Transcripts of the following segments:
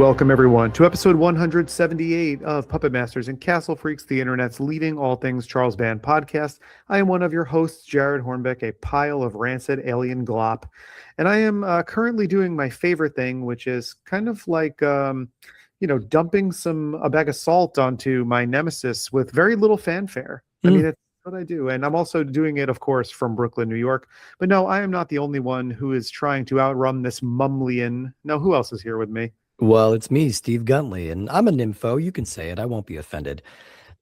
Welcome, everyone, to episode 178 of Puppet Masters and Castle Freaks, the internet's leading all things Charles Band podcast. I am one of your hosts, Jared Hornbeck, a pile of rancid alien glop. And I am currently doing my favorite thing, which is kind of like, dumping a bag of salt onto my nemesis with very little fanfare. I mean, it's what I do. And I'm also doing it, of course, from Brooklyn, New York. But no, I am not the only one who is trying to outrun this mumlian. No, who else is here with me? Well, it's me, Steve Guntley, and I'm a nympho. You can say it. I won't be offended.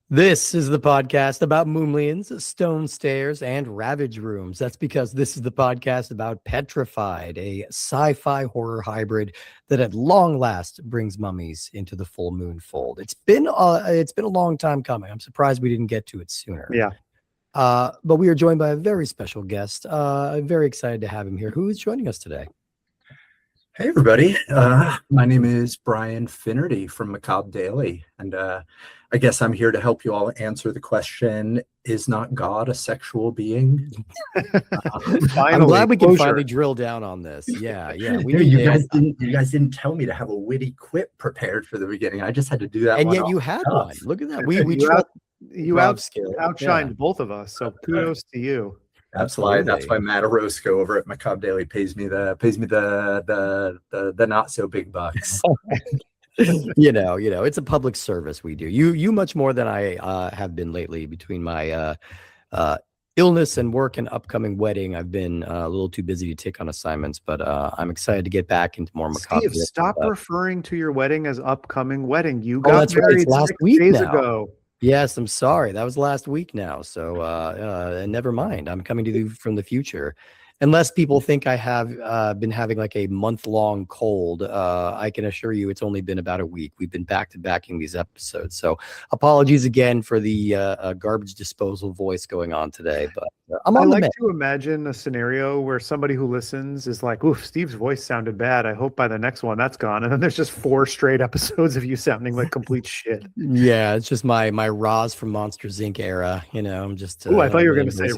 This is the podcast about moonlians, stone stairs, and ravage rooms. That's because this is the podcast about Petrified, a sci-fi horror hybrid that at long last brings mummies into the full moon fold. It's been a long time coming. I'm surprised we didn't get to it sooner. Yeah. But we are joined by a very special guest. I'm very excited to have him here. Who is joining us today? Hey, everybody. My name is Brian Finnerty from Macabre Daily, and I guess I'm here to help you all answer the question, is not God a sexual being? I'm glad we can finally drill down on this. Yeah. You guys didn't tell me to have a witty quip prepared for the beginning. I just had to do that. And yet you had one. Look at that. You outshined both of us, so kudos to you. That's why Matt Orozco over at Macabre Daily pays me the not so big bucks. It's a public service we do. You much more than I have been lately. Between my illness and work and upcoming wedding, I've been a little too busy to take on assignments. But I'm excited to get back into more macabre. Steve, stop referring to your wedding as upcoming wedding. You got married last week days ago. Yes, I'm sorry. That was last week now. So never mind. I'm coming to you from the future. Unless people think I have been having like a month-long cold, I can assure you it's only been about a week. We've been back-to-backing these episodes. So apologies again for the garbage disposal voice going on today. But I like to imagine a scenario where somebody who listens is like, oof, Steve's voice sounded bad. I hope by the next one that's gone. And then there's just 4 straight episodes of you sounding like complete shit. Yeah, it's just my Roz from Monsters, Inc. era. I'm just... I thought you were going to say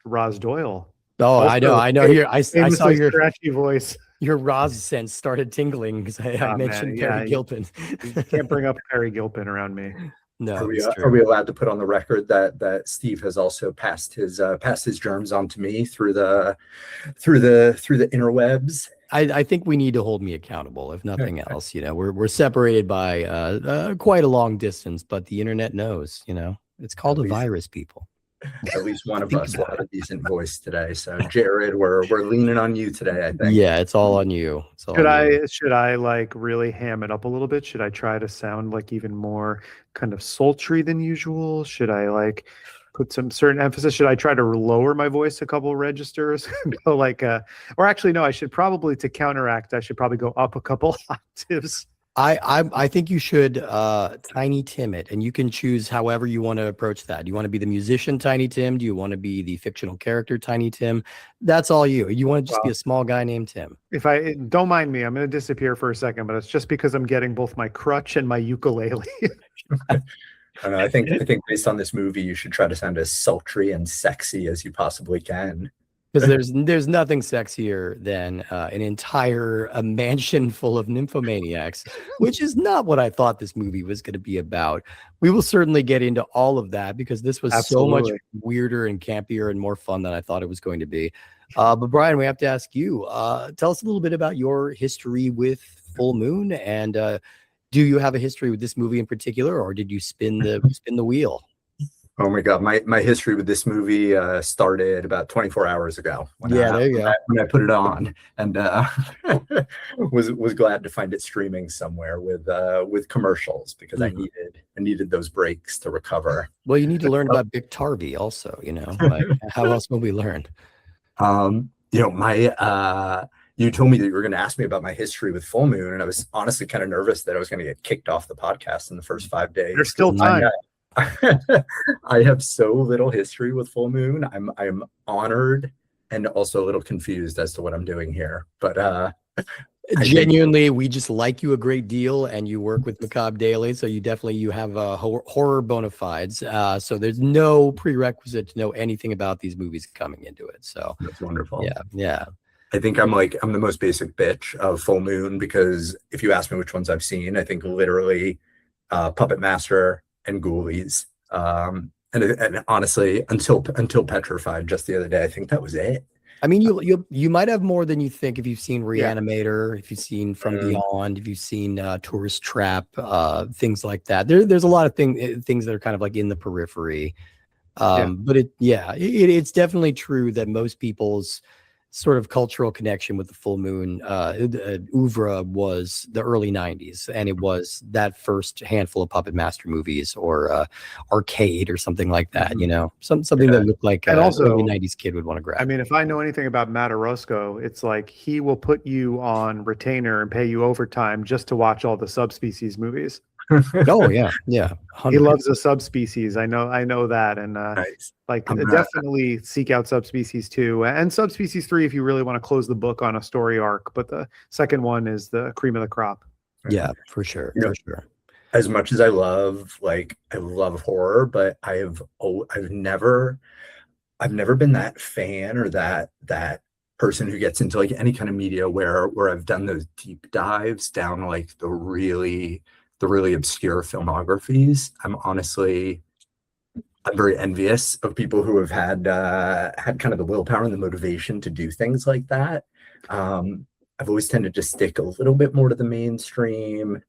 Roz Doyle. Oh, I know. I saw your scratchy voice. Your Roz sense started tingling because I mentioned Perry Gilpin. You can't bring up Perry Gilpin around me. No. Are we allowed to put on the record that Steve has also passed his germs on to me through the interwebs? I think we need to hold me accountable, if nothing else. We're separated by quite a long distance, but the internet knows. It's called a virus, people. At least one of us had a decent voice today. So Jared, we're leaning on you today, I think. Yeah, it's all on you. Should I like really ham it up a little bit? Should I try to sound like even more kind of sultry than usual? Should I like put some certain emphasis? Should I try to lower my voice a couple registers? Or actually, no, I should probably, to counteract, I should probably go up a couple octaves. I think you should Tiny Tim it, and you can choose however you want to approach that. Do you want to be the musician Tiny Tim? Do you want to be the fictional character Tiny Tim? That's all you. You want to just be a small guy named Tim. If I don't mind me, I'm going to disappear for a second, but it's just because I'm getting both my crutch and my ukulele. I think based on this movie, you should try to sound as sultry and sexy as you possibly can. Because there's nothing sexier than an entire mansion full of nymphomaniacs, which is not what I thought this movie was going to be about. We will certainly get into all of that because this was so much weirder and campier and more fun than I thought it was going to be. But Brian, we have to ask you, tell us a little bit about your history with Full Moon, and do you have a history with this movie in particular, or did you spin the wheel? Oh my God, my history with this movie started about 24 hours ago. There you go. When I put it on, and was glad to find it streaming somewhere with commercials because I needed those breaks to recover. Well, you need to learn about Biktarvy also. Like, how else will we learn? You told me that you were going to ask me about my history with Full Moon, and I was honestly kind of nervous that I was going to get kicked off the podcast in the first 5 days. There's still time. I have so little history with Full Moon. I'm honored and also a little confused as to what I'm doing here. But genuinely, we just like you a great deal, and you work with Macabre Daily, so you have horror bona fides. So there's no prerequisite to know anything about these movies coming into it. So that's wonderful. Yeah. I think I'm the most basic bitch of Full Moon, because if you ask me which ones I've seen, I think literally Puppet Master and Ghoulies. And honestly, until Petrified just the other day, I think that was it. I mean, you might have more than you think if you've seen Yeah. Reanimator, if you've seen From Beyond, if you've seen Tourist Trap, things like that. There's a lot of things that are kind of like in the periphery. But it's definitely true that most people's sort of cultural connection with the Full Moon oeuvre was the early 90s, and it was that first handful of Puppet Master movies or Arcade or something like that, you know, something that looked like and also, early 90s kid would want to grab. I mean, if I know anything about Matt Orozco, it's like he will put you on retainer and pay you overtime just to watch all the Subspecies movies. Oh yeah, 100%. He loves the Subspecies. I know that, and Nice. Definitely seek out Subspecies 2 and Subspecies 3 if you really want to close the book on a story arc. But the second one is the cream of the crop. Yeah, for sure, for sure. As much as I love horror, but I've never been that fan or that person who gets into like any kind of media where I've done those deep dives down like the really obscure filmographies. I'm very envious of people who have had kind of the willpower and the motivation to do things like that. I've always tended to stick a little bit more to the mainstream.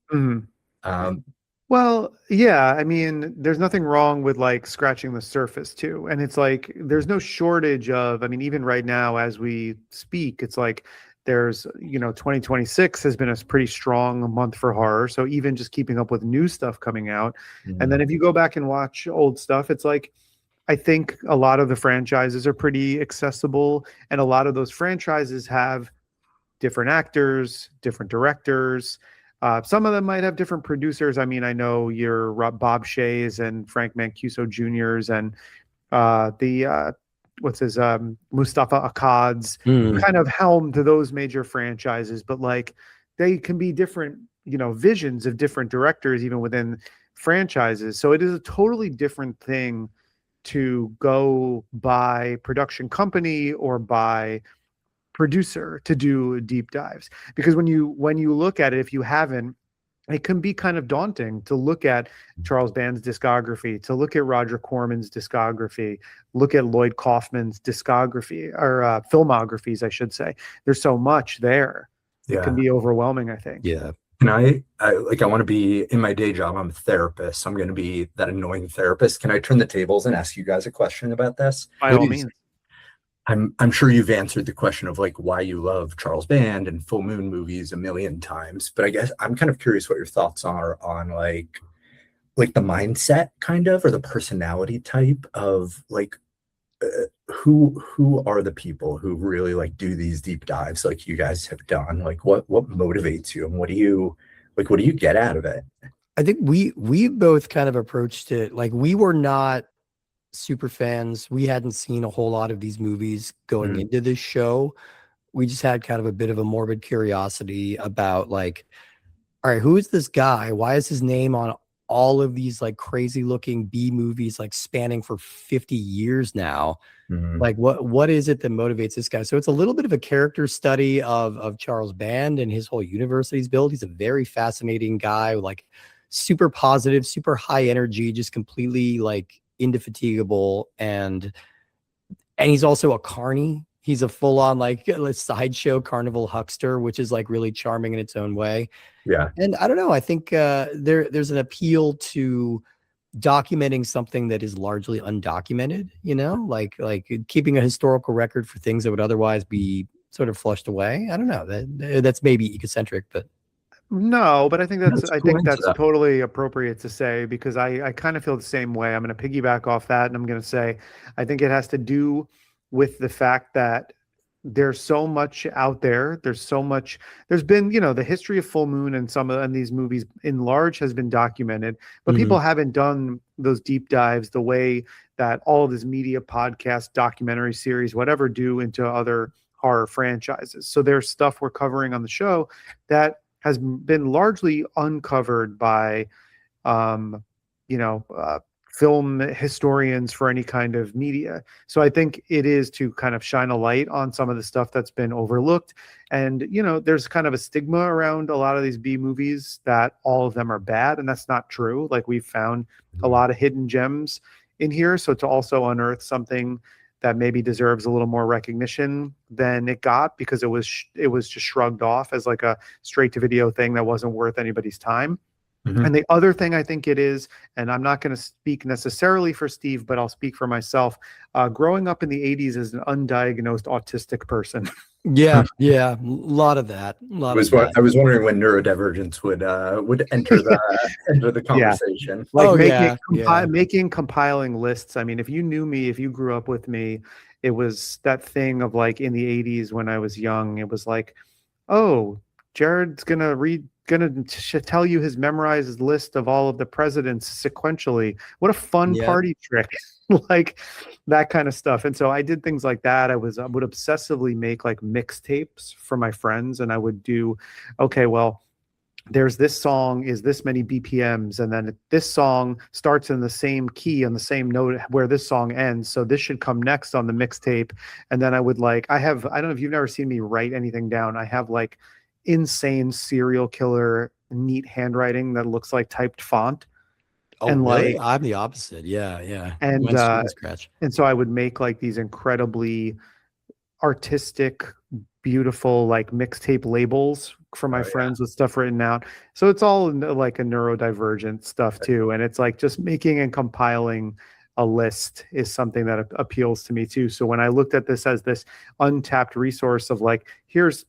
Well, yeah, I mean, there's nothing wrong with like scratching the surface too. And it's like there's no shortage of, I mean, even right now as we speak, it's like there's, 2026 has been a pretty strong month for horror. So even just keeping up with new stuff coming out. And then if you go back and watch old stuff, it's like, I think a lot of the franchises are pretty accessible. And a lot of those franchises have different actors, different directors. Some of them might have different producers. I mean, I know your Bob Shays and Frank Mancuso Jr.'s and Mustafa Akkad's kind of helm to those major franchises, but like they can be different, visions of different directors even within franchises. So it is a totally different thing to go by production company or by producer to do deep dives, because when you look at it, if you haven't, it can be kind of daunting to look at Charles Band's discography, to look at Roger Corman's discography, look at Lloyd Kaufman's discography or filmographies, I should say. There's so much there. It can be overwhelming, I think. Yeah. Can I want to be in my day job. I'm a therapist. So I'm going to be that annoying therapist. Can I turn the tables and ask you guys a question about this? By all means. I'm sure you've answered the question of like why you love Charles Band and Full Moon movies a million times, but I guess I'm kind of curious what your thoughts are on like the mindset kind of, or the personality type of like who are the people who really like do these deep dives like you guys have done? Like what motivates you, and what do you get out of it? I think we both kind of approached it like we were not super fans. We hadn't seen a whole lot of these movies going into this show. We just had kind of a bit of a morbid curiosity about like, all right, who is this guy? Why is his name on all of these like crazy looking B movies like spanning for 50 years now? Like what is it that motivates this guy? So it's a little bit of a character study of Charles Band and his whole universe that he's built. He's a very fascinating guy, like super positive, super high energy, just completely like indefatigable, and he's also a carny. He's a full-on like a sideshow carnival huckster, which is like really charming in its own way. Yeah. And I don't know, I think there's an appeal to documenting something that is largely undocumented, like keeping a historical record for things that would otherwise be sort of flushed away. I don't know, that's maybe egocentric, but no, but I think that's stuff. totally appropriate to say, because I kind of feel the same way. I'm going to piggyback off that, and I'm going to say I think it has to do with the fact that there's so much out there. There's been, the history of Full Moon and these movies in large has been documented, but people haven't done those deep dives the way that all of this media, podcast, documentary series, whatever, do into other horror franchises. So there's stuff we're covering on the show that has been largely uncovered by, film historians for any kind of media. So I think it is to kind of shine a light on some of the stuff that's been overlooked. And, there's kind of a stigma around a lot of these B movies that all of them are bad. And that's not true. Like, we've found a lot of hidden gems in here. So to also unearth something that maybe deserves a little more recognition than it got, because it was just shrugged off as like a straight to video thing that wasn't worth anybody's time. Mhm. And the other thing I think it is, and I'm not going to speak necessarily for Steve, but I'll speak for myself. Growing up in the 80s as an undiagnosed autistic person. Yeah, a lot of that. I was wondering when neurodivergence would enter the conversation. Like yeah. making compiling lists. I mean, if you knew me, if you grew up with me, it was that thing of like in the 80s when I was young, it was like, oh, Jared's gonna tell you his memorized list of all of the presidents sequentially. What a fun party trick. Like that kind of stuff. And so I did things like that. I would obsessively make like mixtapes for my friends, and I would do, okay, well, there's this song is this many BPMs, and then this song starts in the same key on the same note where this song ends. So this should come next on the mixtape. And then I would I don't know if you've never seen me write anything down. I have like insane serial killer neat handwriting that looks like typed font. Oh, and really? like I'm the opposite. Yeah. and Mine's from scratch. and so I would make like these incredibly artistic, beautiful like mixtape labels for my friends with stuff written out. So it's all like a neurodivergent stuff too, and it's like just making and compiling a list is something that appeals to me too. So when I looked at this as this untapped resource of like, here's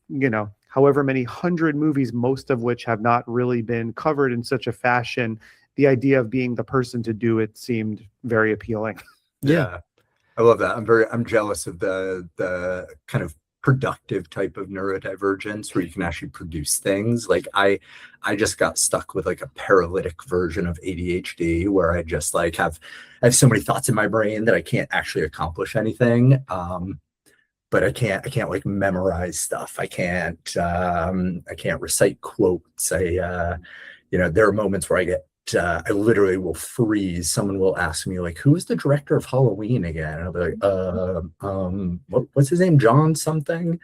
however many 100 movies, most of which have not really been covered in such a fashion, the idea of being the person to do it seemed very appealing. Yeah. I love that. I'm jealous of the kind of productive type of neurodivergence where you can actually produce things. Like I just got stuck with like a paralytic version of ADHD where I just like have so many thoughts in my brain that I can't actually accomplish anything. But I can't like memorize stuff. I can't recite quotes. There are moments where I literally will freeze. Someone will ask me like, who's the director of Halloween again? And I'll be like, what's his name? John something.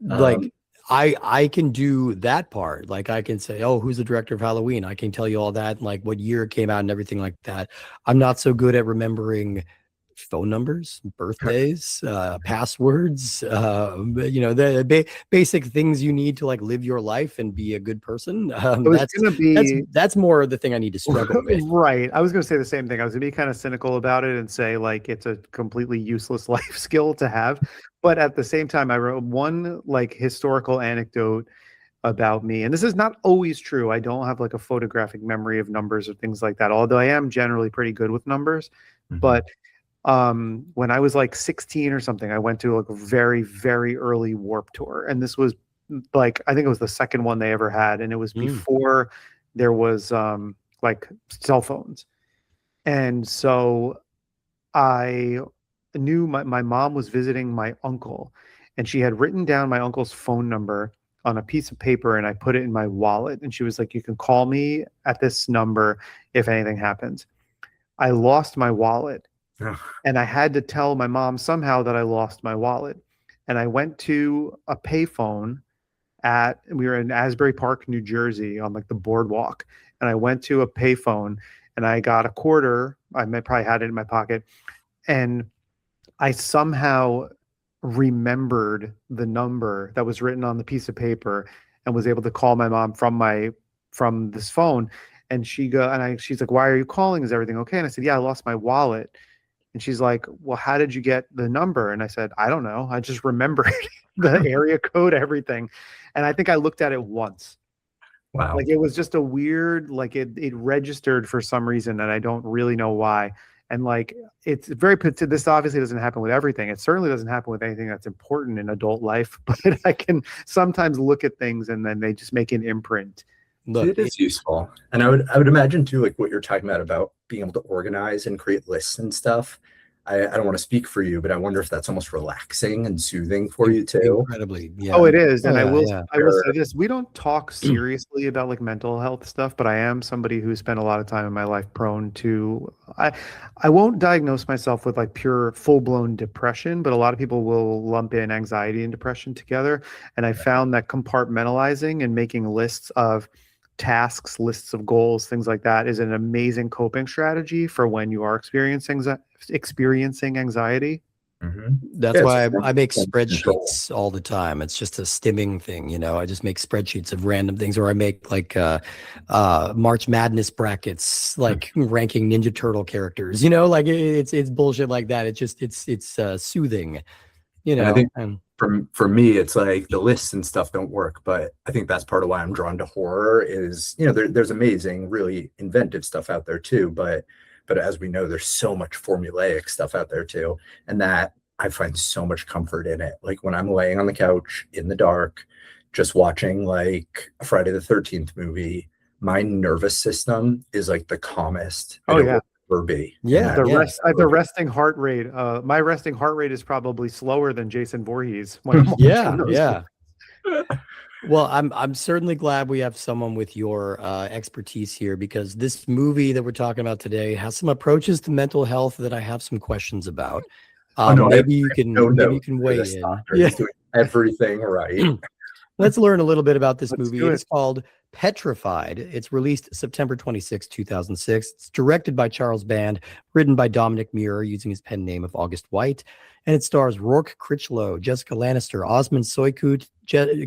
Like I can do that part. Like I can say, oh, who's the director of Halloween? I can tell you all that, and like what year it came out and everything like that. I'm not so good at remembering phone numbers, birthdays, passwords, the basic things you need to like live your life and be a good person. That's more the thing I need to struggle with. Right. I was going to say the same thing. I was going to be kind of cynical about it and say like it's a completely useless life skill to have. But at the same time, I wrote one like historical anecdote about me. And this is not always true. I don't have like a photographic memory of numbers or things like that, although I am generally pretty good with numbers. Mm-hmm. But when I was like 16 or something, I went to like a very, very early Warped Tour. And this was like, I think it was the second one they ever had. And it was before there was like cell phones. And so I knew my mom was visiting my uncle, and she had written down my uncle's phone number on a piece of paper, and I put it in my wallet. And she was like, you can call me at this number if anything happens. I lost my wallet. And I had to tell my mom somehow that I lost my wallet. And I went to a payphone we were in Asbury Park, New Jersey on like the boardwalk. And I went to a payphone and I got a quarter. I probably had it in my pocket. And I somehow remembered the number that was written on the piece of paper and was able to call my mom from this phone. And she's like, why are you calling? Is everything okay? And I said, yeah, I lost my wallet. And she's like, well, how did you get the number? And I said, I don't know. I just remembered the area code, everything. And I think I looked at it once. Wow. Like it was just a weird, like it registered for some reason, and I don't really know why. And like, it's this obviously doesn't happen with everything. It certainly doesn't happen with anything that's important in adult life, but I can sometimes look at things and then they just make an imprint. Look, it is useful. And I would imagine too, like what you're talking about being able to organize and create lists and stuff. I don't want to speak for you, but I wonder if that's almost relaxing and soothing for you too. Incredibly, yeah. Oh, it is. Oh, And I will yeah. say this. We don't talk seriously about like mental health stuff, but I am somebody who spent a lot of time in my life prone to I won't diagnose myself with like pure full-blown depression, but a lot of people will lump in anxiety and depression together. And I found that compartmentalizing and making lists of tasks, lists of goals, things like that is an amazing coping strategy for when you are experiencing anxiety. That's Yeah, it's why a form I make of control. spreadsheets all the time. It's just a stimming thing, you know. I just make spreadsheets of random things, or I make like March Madness brackets, like ranking Ninja Turtle characters. You know, like it's bullshit like that. It's soothing, you And I know. think And for me, it's like the lists and stuff don't work, but I think that's part of why I'm drawn to horror is, there's amazing, really inventive stuff out there too, but as we know, there's so much formulaic stuff out there too. And that I find so much comfort in it. Like when I'm laying on the couch in the dark, just watching like a Friday the 13th movie, my nervous system is like the calmest Oh, it yeah. will ever be. Yeah, The yeah. the resting heart rate. My resting heart rate is probably slower than Jason Voorhees when I'm watching Yeah, those. yeah. Well, I'm certainly glad we have someone with your expertise here, because this movie that we're talking about today has some approaches to mental health that I have some questions about. Oh, no, Maybe you can no maybe you note can for weigh this in. doctor. Yeah. He's doing everything right. Let's learn a little bit about this Let's movie. do It it. is called Petrified. It's released September 26, 2006. It's directed by Charles Band, written by Dominic Muir using his pen name of August White. And it stars Rourke Critchlow, Jessica Lannister, Osmond Soykut,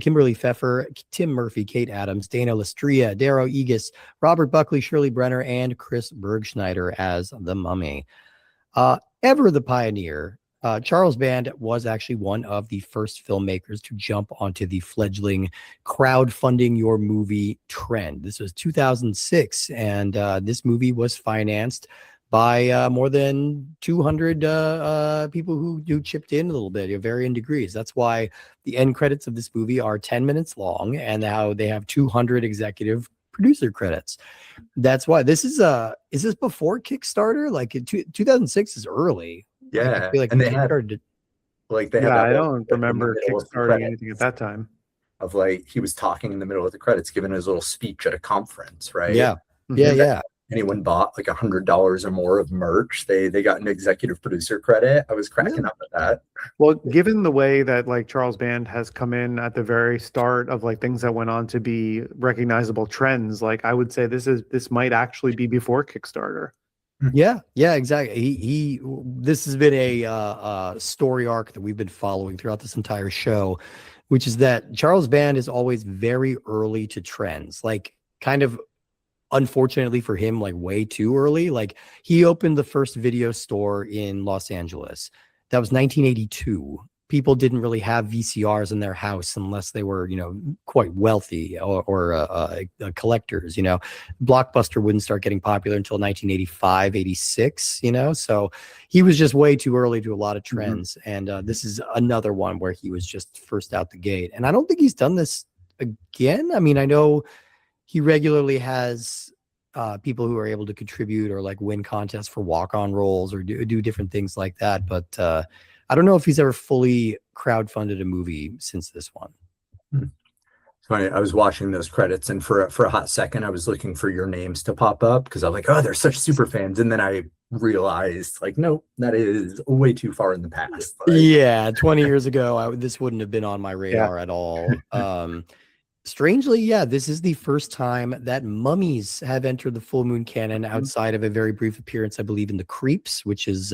Kimberly Pfeffer, Tim Murphy, Kate Adams, Dana Lestria, Darrow Egas, Robert Buckley, Shirley Brenner, and Chris Bergschneider as the Mummy. Ever the pioneer, Charles Band was actually one of the first filmmakers to jump onto the fledgling crowdfunding your movie trend. This was 2006, and this movie was financed by more than 200 people who chipped in a little bit, of varying degrees. That's why the end credits of this movie are 10 minutes long, and now they have 200 executive producer credits. That's why this is this before Kickstarter? Like 2006 is early. Like, I Yeah. feel like And it they had kickstarted. like they had Yeah, that I one don't clip in the remember middle of the kickstarting anything at credits that time. of like he was talking in the middle of the credits, giving his little speech at a conference, right? Yeah, Mhm. yeah, If yeah. anyone bought like $100 or more of merch, they got an executive producer credit. I was cracking up at that. Well, given the way that like Charles Band has come in at the very start of like things that went on to be recognizable trends, like I would say this might actually be before Kickstarter. Yeah, yeah, exactly. He this has been a story arc that we've been following throughout this entire show, which is that Charles Band is always very early to trends, like kind of unfortunately for him, like way too early. Like he opened the first video store in Los Angeles. That was 1982. People didn't really have VCRs in their house unless they were, quite wealthy or collectors. Blockbuster wouldn't start getting popular until 1985, 86. So he was just way too early to a lot of trends. And this is another one where he was just first out the gate. And I don't think he's done this again. I mean, I know he regularly has people who are able to contribute or like win contests for walk-on roles or do different things like that. But I don't know if he's ever fully crowdfunded a movie since this one. It's funny. I was watching those credits, and for a hot second, I was looking for your names to pop up because I'm like, oh, they're such super fans. And then I realized, like, no, that is way too far in the past. Like, yeah, 20 years ago, this wouldn't have been on my radar at all. Strangely, yeah, this is the first time that mummies have entered the Full Moon canon outside of a very brief appearance, I believe, in The Creeps, which is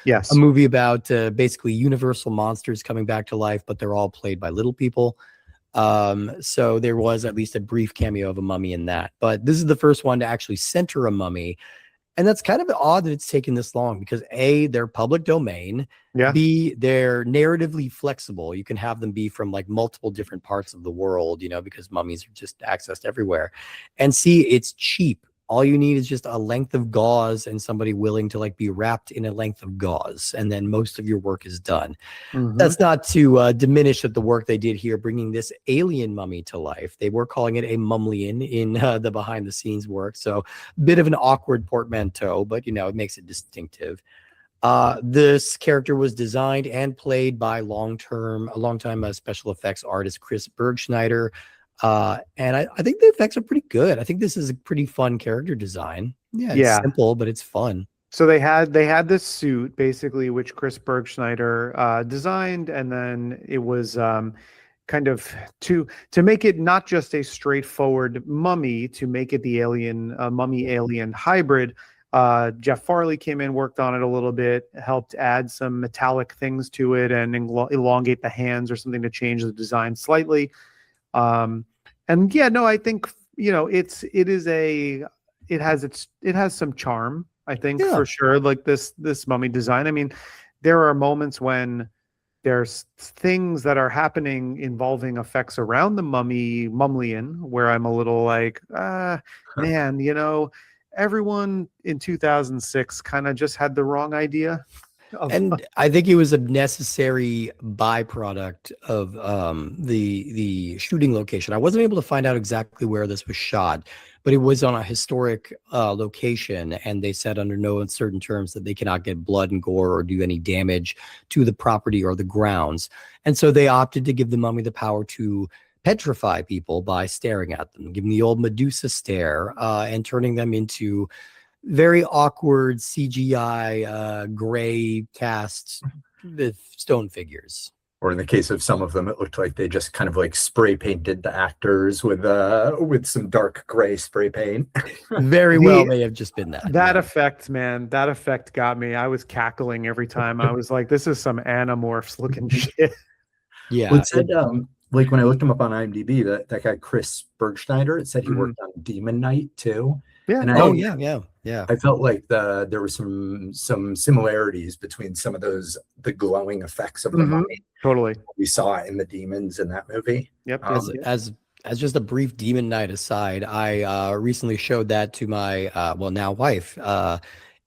Yes, a movie about basically universal monsters coming back to life, but they're all played by little people. So there was at least a brief cameo of a mummy in that. But this is the first one to actually center a mummy. And that's kind of odd that it's taken this long because A, they're public domain. Yeah. B, they're narratively flexible. You can have them be from like multiple different parts of the world, because mummies are just accessed everywhere. And C, it's cheap. All you need is just a length of gauze and somebody willing to like be wrapped in a length of gauze. And then most of your work is done. That's not to diminish the work they did here, bringing this alien mummy to life. They were calling it a mumlian in the behind the scenes work. So a bit of an awkward portmanteau, but it makes it distinctive. This character was designed and played by a long-time special effects artist Chris Bergschneider. And I think the effects are pretty good. I think this is a pretty fun character design. Yeah, it's simple, but it's fun. So they had this suit basically, which Chris Bergschneider designed, and then it was kind of to make it not just a straightforward mummy, to make it the mummy alien hybrid. Jeff Farley came in, worked on it a little bit, helped add some metallic things to it and elongate the hands or something to change the design slightly. And yeah, no, I think, it has some charm, I think, for sure. Like this mummy design. I mean, there are moments when there's things that are happening involving effects around the mumlian where I'm a little like, man, everyone in 2006 kind of just had the wrong idea. And I think it was a necessary byproduct of the shooting location. I wasn't able to find out exactly where this was shot, but it was on a historic location, and they said under no uncertain terms that they cannot get blood and gore or do any damage to the property or the grounds. And so they opted to give the mummy the power to petrify people by staring at them, giving the old Medusa stare, and turning them into very awkward CGI gray cast with stone figures. Or in the case of some of them, it looked like they just kind of like spray painted the actors with some dark gray spray paint. Very well may have just been that. That effect, man, that effect got me. I was cackling every time. I was like, this is some Animorphs looking shit. Yeah. Well, it said, like when I looked him up on IMDb, that guy Chris Bergschneider, it said he worked on Demon Knight too. Yeah. And yeah. I felt like there were some similarities between some of the glowing effects of the mummy. Totally. We saw in the demons in that movie. Yep. As just a brief Demon Knight aside, I recently showed that to my now wife,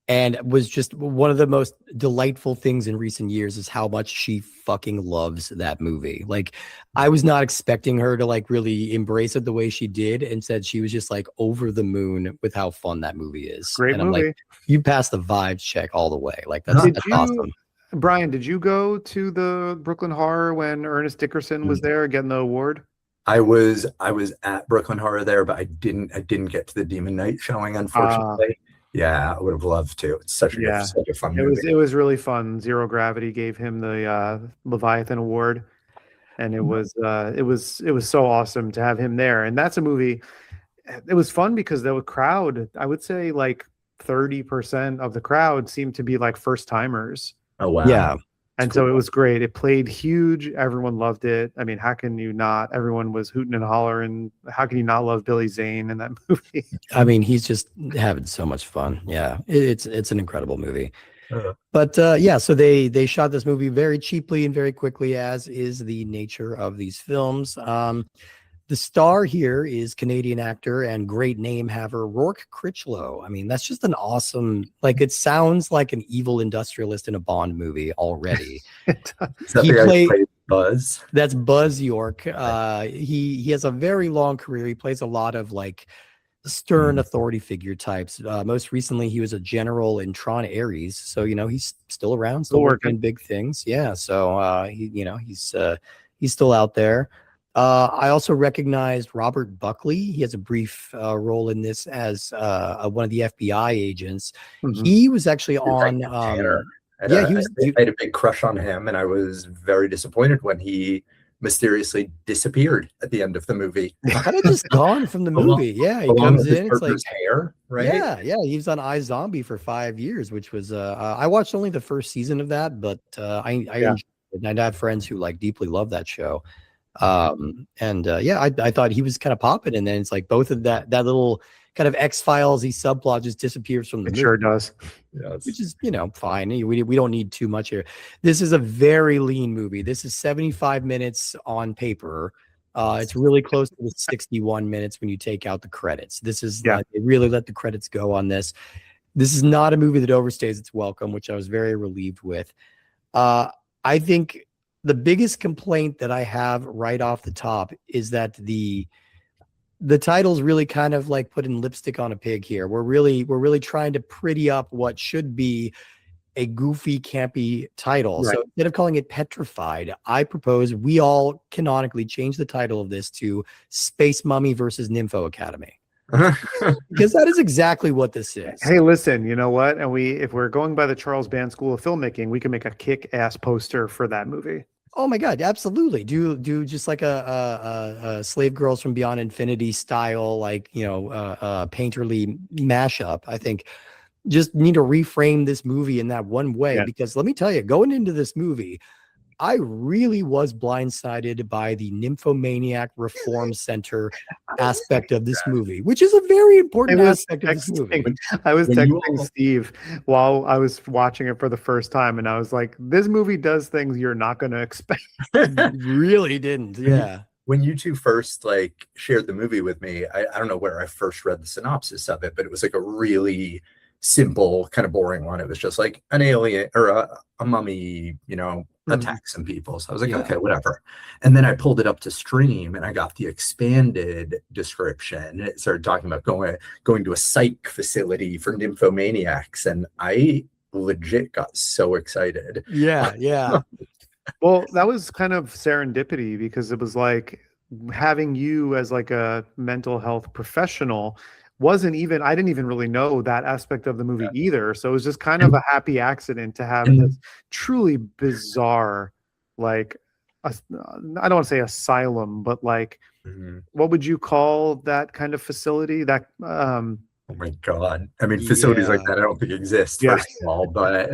and was just one of the most delightful things in recent years is how much she fucking loves that movie. Like, I was not expecting her to like really embrace it the way she did, and said she was just like over the moon with how fun that movie is. Great and movie. I'm like, you passed the vibes check all the way. Like that's awesome. Brian, did you go to the Brooklyn Horror when Ernest Dickerson was there getting the award? I was at Brooklyn Horror there, but I didn't get to the Demon Knight showing, unfortunately. Yeah, I would have loved to. It's such a fun movie. It was really fun. Zero Gravity gave him the Leviathan Award, and it was so awesome to have him there. And that's a movie. It was fun because the crowd, I would say like 30% of the crowd seemed to be like first timers. Oh wow. Yeah. And so it was great. It played huge. Everyone loved it. I mean, how can you not? Everyone was hooting and hollering. How can you not love Billy Zane in that movie? I mean, he's just having so much fun. Yeah, it's an incredible movie. But so they shot this movie very cheaply and very quickly, as is the nature of these films. The star here is Canadian actor and great name haver Rourke Critchlow. I mean, that's just an awesome, like, it sounds like an evil industrialist in a Bond movie already. He played Buzz. That's Buzz York. He has a very long career. He plays a lot of like stern authority figure types. Most recently, he was a general in Tron Ares. So, he's still around, still working big things. Yeah. So, he's still out there. I also recognized Robert Buckley. He has a brief role in this as one of the FBI agents. He was actually on. I had a big crush on him, and I was very disappointed when he mysteriously disappeared at the end of the movie. Kind of just gone from the movie. Yeah, he comes in. It's like hair, right? Yeah. He was on iZombie for 5 years, which was I watched only the first season of that, but I enjoyed it. And I have friends who like deeply love that show. I thought he was kind of popping, and then it's like both of that little kind of X-Files-y subplot just disappears from the movie. Sure does. Yes. Which is, fine. We don't need too much here. This is a very lean movie. This is 75 minutes on paper. It's really close to the 61 minutes when you take out the credits. This is they really let the credits go on this. This is not a movie that overstays its welcome, which I was very relieved with. I think the biggest complaint that I have right off the top is that the title's really kind of like putting lipstick on a pig here. We're really trying to pretty up what should be a goofy, campy title. Right. So instead of calling it Petrified, I propose we all canonically change the title of this to Space Mummy versus Nympho Academy. Because that is exactly what this is. Hey, listen, you know what? And if we're going by the Charles Band School of Filmmaking, we can make a kick-ass poster for that movie. Oh my God, absolutely. Do just like a Slave Girls from Beyond Infinity style, like, painterly mashup. I think just need to reframe this movie in that one way, because let me tell you, going into this movie, I really was blindsided by the nymphomaniac reform center aspect of this movie, which is a very important aspect of this movie. I was texting Steve while I was watching it for the first time, and I was like, this movie does things you're not going to expect. Really didn't. Yeah. When you two first shared the movie with me, I don't know where I first read the synopsis of it, but it was like a really simple, kind of boring one. It was just like an alien or a mummy, attack some people. So I was like, okay, whatever. And then I pulled it up to stream and I got the expanded description. And it started talking about going to a psych facility for nymphomaniacs. And I legit got so excited. Yeah. Well, that was kind of serendipity, because it was like having you as like a mental health professional I didn't even really know that aspect of the movie either. So it was just kind of a happy accident to have this truly bizarre, I don't want to say asylum, but what would you call that kind of facility? That oh my God. I mean, facilities like that I don't think exist, first of all, but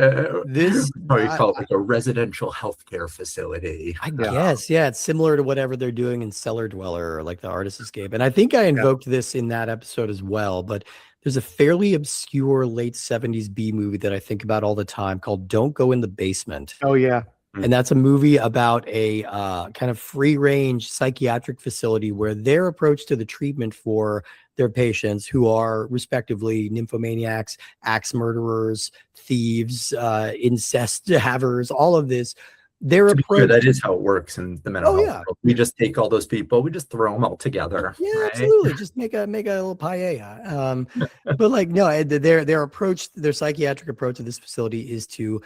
this probably call it like a residential healthcare facility. I guess, it's similar to whatever they're doing in Cellar Dweller, or like the Artist Escape. And I think I invoked this in that episode as well, but there's a fairly obscure late 70s B movie that I think about all the time called Don't Go in the Basement. Oh, yeah. And that's a movie about a kind of free-range psychiatric facility where their approach to the treatment for their patients, who are respectively nymphomaniacs, axe murderers, thieves, incest havers, all of this, their approach. That is how it works in the mental health world. We just take all those people, we just throw them all together. Yeah, right? Absolutely. Just make a little paella. But no, their approach, their psychiatric approach to this facility is to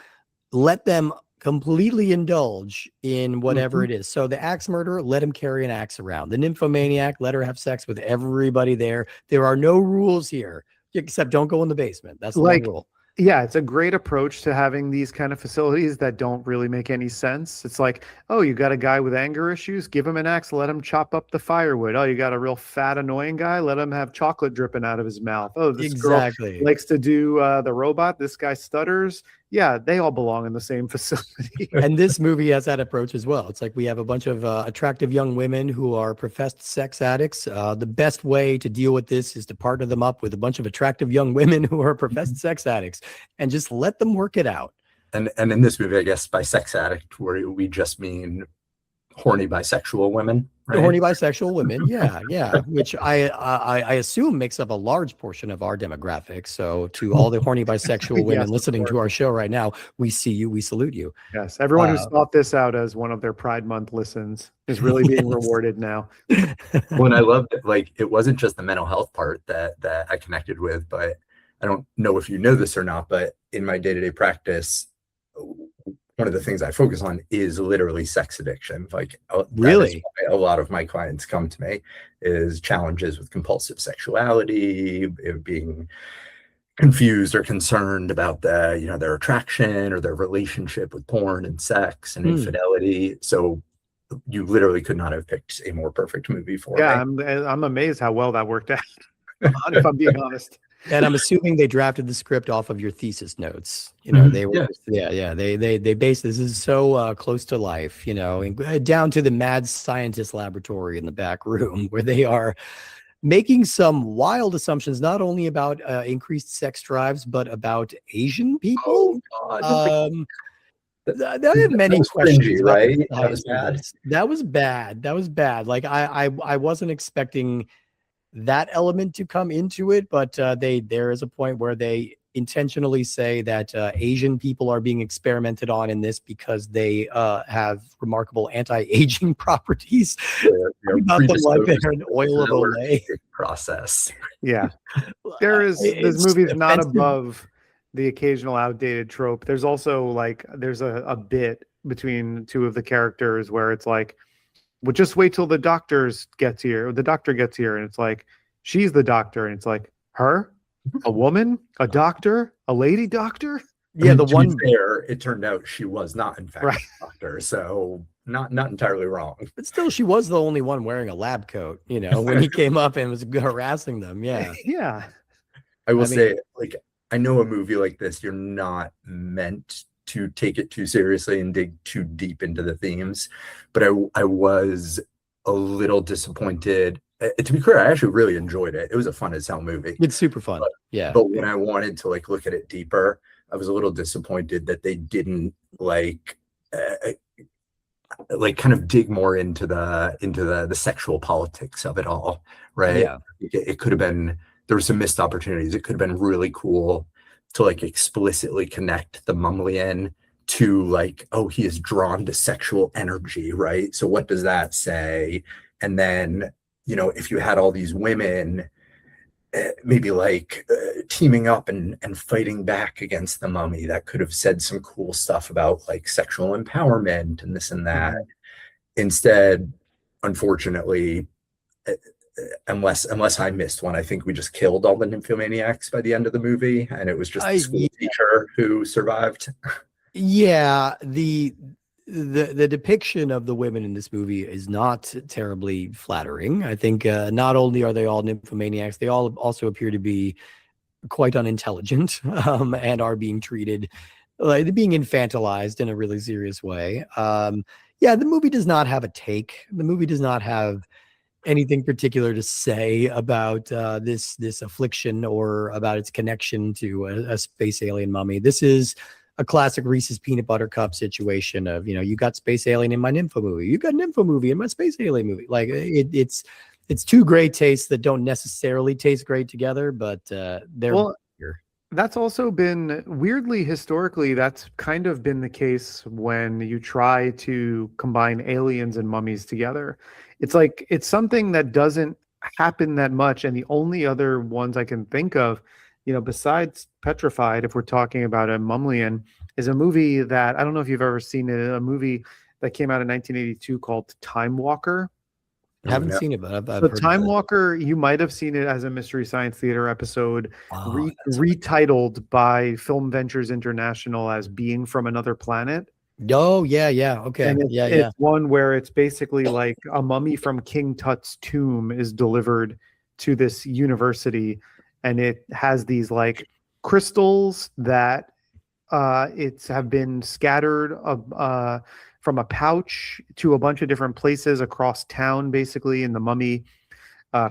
let them completely indulge in whatever it is. So the axe murderer, let him carry an axe around. The nymphomaniac, let her have sex with everybody there. There are no rules here, except don't go in the basement. That's the one rule. Yeah, it's a great approach to having these kind of facilities that don't really make any sense. It's like, oh, you got a guy with anger issues, give him an axe, let him chop up the firewood. Oh, you got a real fat, annoying guy, let him have chocolate dripping out of his mouth. Oh, this girl likes to do the robot. This guy stutters. Yeah, they all belong in the same facility. And this movie has that approach as well. It's like we have a bunch of attractive young women who are professed sex addicts. The best way to deal with this is to partner them up with a bunch of attractive young women who are professed sex addicts and just let them work it out. And in this movie, I guess by sex addict, we just mean horny bisexual women. Right? Horny bisexual women, yeah, which I assume makes up a large portion of our demographic. So to all the horny bisexual women listening to our show right now, we see you, we salute you. Yes, everyone who's thought this out as one of their Pride Month listens is really being rewarded now. When I loved it, it wasn't just the mental health part that I connected with, but I don't know if you know this or not, but in my day-to-day practice, one of the things I focus on is literally sex addiction. Really, a lot of my clients come to me is challenges with compulsive sexuality, being confused or concerned about their attraction or their relationship with porn and sex and infidelity. So you literally could not have picked a more perfect movie for me. I'm amazed how well that worked out. If I'm being honest. And I'm assuming they drafted the script off of your thesis notes. They were, they based this is so close to life, down to the mad scientist laboratory in the back room where they are making some wild assumptions, not only about increased sex drives, but about Asian people. Oh, God. I have many questions. Cringy, right? That was bad. That was bad. I wasn't expecting that element to come into it, but there is a point where they intentionally say that Asian people are being experimented on in this because they have remarkable anti-aging properties. About them like they're an oil of Olay process. Yeah, this movie is not above the occasional outdated trope. There's also like there's a bit between two of the characters where it's like, well, just wait till the doctor gets here, and it's like, she's the doctor, and it's like, her, a woman, a doctor, a lady doctor. Yeah, the to one be fair, it turned out she was not in fact Right. a doctor, so not entirely wrong. But still, she was the only one wearing a lab coat, when he came up and was harassing them. Yeah. Yeah. I will I mean- say, like, I know a movie like this, you're not meant to take it too seriously and dig too deep into the themes, but I was a little disappointed. To be clear, I actually really enjoyed it. It was a fun as hell movie. It's super fun. Yeah. But when I wanted to like look at it deeper, I was a little disappointed that they didn't like kind of dig more into the sexual politics of it all, right? Yeah. It could have been, there were some missed opportunities. It could have been really cool to like explicitly connect the Mumlian to like, oh, he is drawn to sexual energy, right? So what does that say? And then, if you had all these women maybe like teaming up and fighting back against the mummy, that could have said some cool stuff about like sexual empowerment and this and that. Mhm. Instead, unfortunately, unless I missed one, I think we just killed all the nymphomaniacs by the end of the movie, and it was just the school teacher who survived. Yeah, the depiction of the women in this movie is not terribly flattering. I think not only are they all nymphomaniacs, they all also appear to be quite unintelligent and are being treated like being infantilized in a really serious way. Yeah, the movie does not have a take. The movie does not have anything particular to say about this affliction or about its connection to a space alien mummy. This is a classic Reese's peanut butter cup situation of, you got space alien in my nympho movie, you got nympho movie in my space alien movie. Like it's two great tastes that don't necessarily taste great together, but they're here. That's also been weirdly historically, that's kind of been the case when you try to combine aliens and mummies together. It's like it's something that doesn't happen that much, and the only other ones I can think of, besides Petrified, if we're talking about a Mumlian, is a movie that I don't know if you've ever seen it. A movie that came out in 1982 called Time Walker. I haven't seen it, but I've So heard Time of it. Walker, you might have seen it as a Mystery Science Theater episode, Oh, retitled by Film Ventures International as Being from Another Planet. Oh, yeah. Okay. And Yeah. it's one where it's basically like a mummy from King Tut's tomb is delivered to this university, and it has these like crystals that have been scattered from a pouch to a bunch of different places across town, basically, and the mummy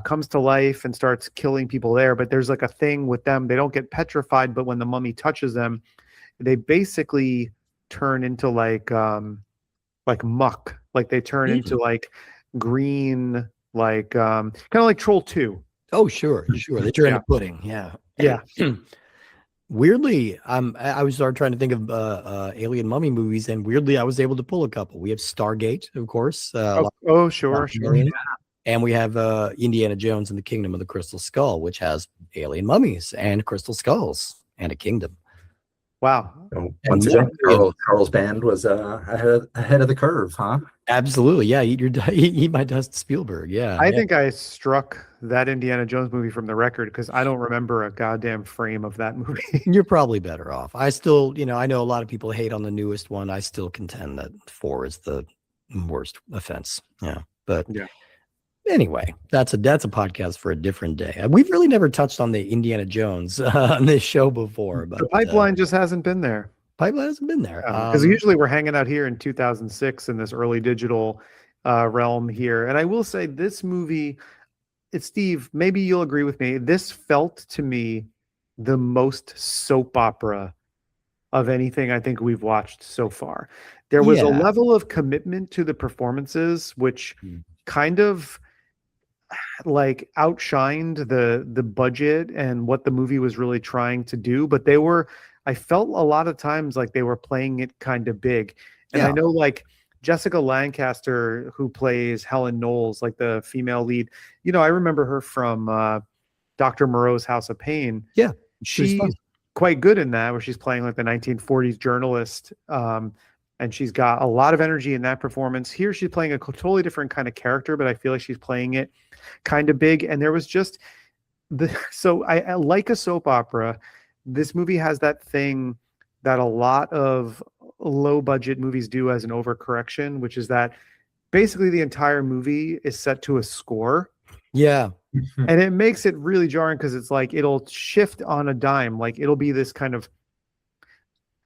comes to life and starts killing people there. But there's like a thing with them. They don't get petrified, but when the mummy touches them, they basically turn into like muck. Like they turn into like green, like kind of like Troll 2. Oh, sure. They turn into pudding. Yeah. Weirdly, I was trying to think of alien mummy movies, and weirdly, I was able to pull a couple. We have Stargate, of course. Sure. And we have Indiana Jones and the Kingdom of the Crystal Skull, which has alien mummies and crystal skulls and a kingdom. Wow. So once again, Carl's band was ahead of the curve, huh? Absolutely. Yeah. Eat my dust, Spielberg. Yeah. I think I struck that Indiana Jones movie from the record because I don't remember a goddamn frame of that movie. You're probably better off. I still, I know a lot of people hate on the newest one. I still contend that 4 is the worst offense. Yeah. But anyway, that's a podcast for a different day. We've really never touched on the Indiana Jones on this show before, but the pipeline just hasn't been there. Pipeline hasn't been there because usually we're hanging out here in 2006 in this early digital realm here. And I will say this movie, Steve, maybe you'll agree with me. This felt to me the most soap opera of anything I think we've watched so far. There was a level of commitment to the performances, which kind of like outshined the budget and what the movie was really trying to do. But I felt a lot of times like they were playing it kind of big. And I know like Jessica Lancaster, who plays Helen Knowles, like the female lead, I remember her from Dr. Moreau's House of Pain. Yeah. She quite good in that, where she's playing like the 1940s journalist. And she's got a lot of energy in that performance. Here, she's playing a totally different kind of character, but I feel like she's playing it kind of big. And there was just so I like a soap opera. This movie has that thing that a lot of low budget movies do as an overcorrection, which is that basically the entire movie is set to a score. Yeah. And it makes it really jarring because it's like it'll shift on a dime. Like it'll be this kind of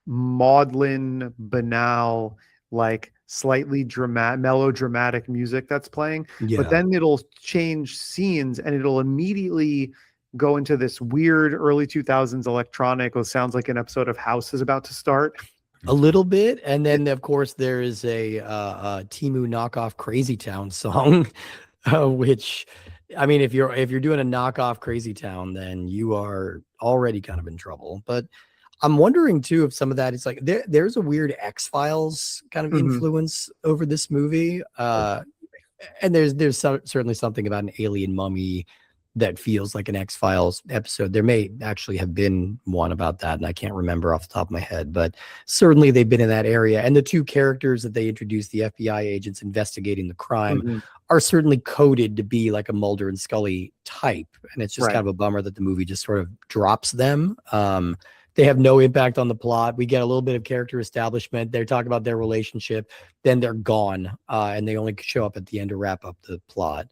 maudlin, banal, like slightly melodramatic music that's playing. Yeah. But then it'll change scenes and it'll immediately go into this weird early 2000s electronic. It sounds like an episode of House is about to start. A little bit, and then of course there is a Timu knockoff Crazy Town song, which, I mean, if you're doing a knockoff Crazy Town, then you are already kind of in trouble. But I'm wondering too if some of that is like there's a weird X-Files kind of influence over this movie, and there's certainly something about an alien mummy that feels like an X-Files episode. There may actually have been one about that, and I can't remember off the top of my head, but certainly they've been in that area. And the two characters that they introduced, the FBI agents investigating the crime, are certainly coded to be like a Mulder and Scully type. And it's just kind of a bummer that the movie just sort of drops them. They have no impact on the plot. We get a little bit of character establishment. They're talking about their relationship, then they're gone, and they only show up at the end to wrap up the plot.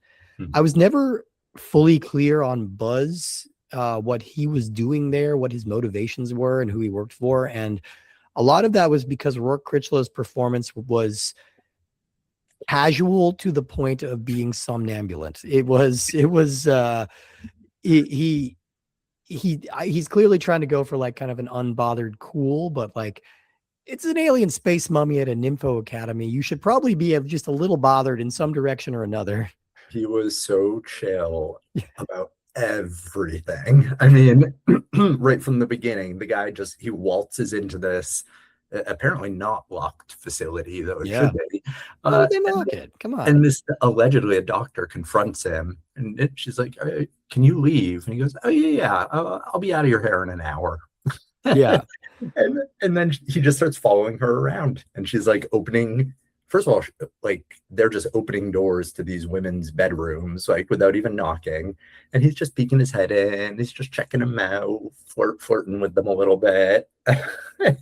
I was never fully clear on Buzz, what he was doing there, what his motivations were, and who he worked for. And a lot of that was because Rourke Critchlow's performance was casual to the point of being somnambulant. He's clearly trying to go for like kind of an unbothered cool, but like it's an alien space mummy at a nympho academy. You should probably be just a little bothered in some direction or another. He was so chill about everything. I mean, right from the beginning, the guy he waltzes into this apparently not locked facility, though it should be. They lock it. Come on. And this allegedly a doctor confronts him, and she's like, "Can you leave?" And he goes, "Oh yeah, I'll be out of your hair in an hour." Yeah. and then he just starts following her around, and she's like opening. First of all, like they're just opening doors to these women's bedrooms, like without even knocking. And he's just peeking his head in. He's just checking them out, flirting with them a little bit. And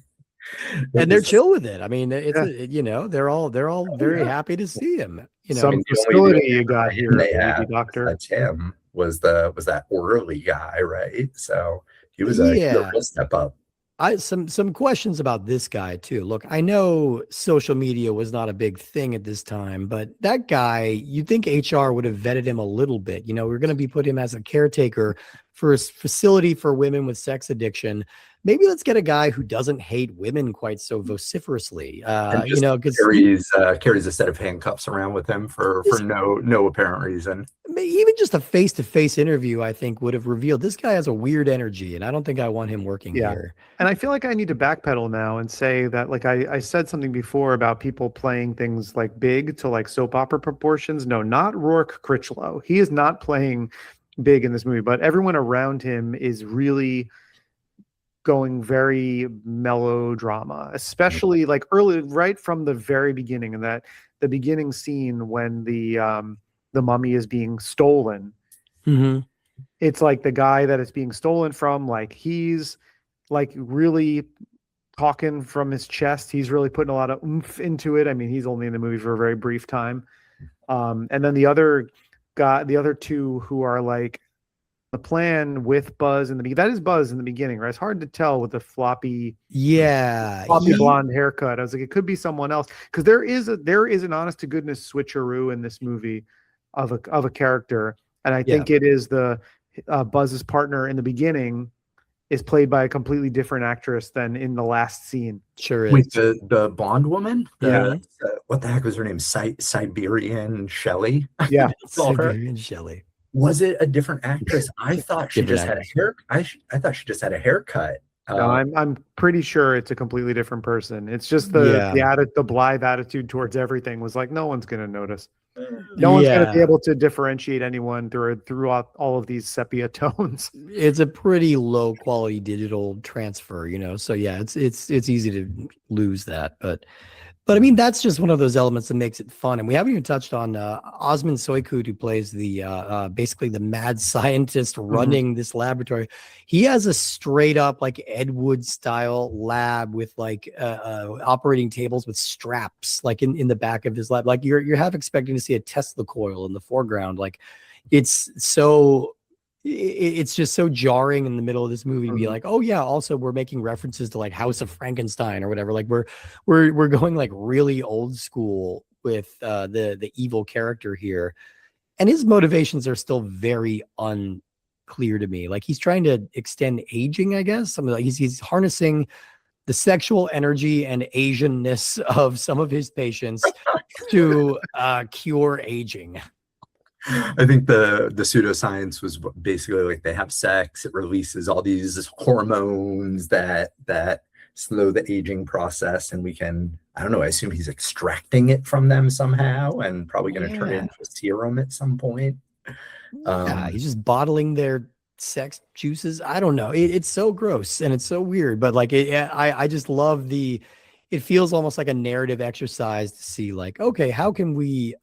they're chill with it. I mean, it's they're all very happy to see him. Some facility you got here, doctor. That's him. Was that Orly guy, right? So he was a real step up. Some questions about this guy too. Look, I know social media was not a big thing at this time, but that guy, you'd think HR would have vetted him a little bit. We're going to be put him as a caretaker for a facility for women with sex addiction. Maybe let's get a guy who doesn't hate women quite so vociferously. Because carries a set of handcuffs around with him for no apparent reason. Even just a face-to-face interview, I think, would have revealed this guy has a weird energy, and I don't think I want him working here. And I feel like I need to backpedal now and say that, like, I said something before about people playing things like big to like soap opera proportions. No, not Rourke Critchlow. He is not playing big in this movie, but everyone around him is really going very melodrama, especially like early, right from the very beginning, and that the beginning scene when the mummy is being stolen. It's like the guy that it's being stolen from, like he's like really talking from his chest. He's really putting a lot of oomph into it. I mean, he's only in the movie for a very brief time. And then the other two who are like the plan with Buzz in the beginning. That is Buzz in the beginning, right? It's hard to tell with the floppy blonde haircut. I was like, it could be someone else, because there is an honest to goodness switcheroo in this movie of a character, and I think it is the Buzz's partner in the beginning is played by a completely different actress than in the last scene. Sure is. Wait, the blonde woman? What the heck was her name? Siberian Shelley? Yeah. Siberian Shelley. Was it a different actress? I thought she just had a hair. I thought she just had a haircut. No, I'm pretty sure it's a completely different person. It's just Yeah. the blithe attitude towards everything was like no one's gonna notice. No one's gonna be Yeah. able to differentiate anyone throughout all of these sepia tones. It's a pretty low quality digital transfer, So yeah, it's easy to lose that, but I mean that's just one of those elements that makes it fun. And we haven't even touched on Osman Soykud, who plays the basically the mad scientist running this laboratory. He has a straight up like Ed Wood style lab with like operating tables with straps like in the back of his lab. Like you're half expecting to see a Tesla coil in the foreground. Like it's just so jarring in the middle of this movie to be like, oh yeah, also we're making references to like House of Frankenstein or whatever. Like we're going like really old school with the evil character here, and his motivations are still very unclear to me. Like he's trying to extend aging, I guess. Something like he's harnessing the sexual energy and Asianness of some of his patients to cure aging. I think the pseudoscience was basically like they have sex, it releases all these hormones that slow the aging process, and we can, I don't know, I assume he's extracting it from them somehow and probably going to turn it into a serum at some point. He's just bottling their sex juices. I don't know. It's so gross and it's so weird, but like I just love it feels almost like a narrative exercise to see like, okay, how can we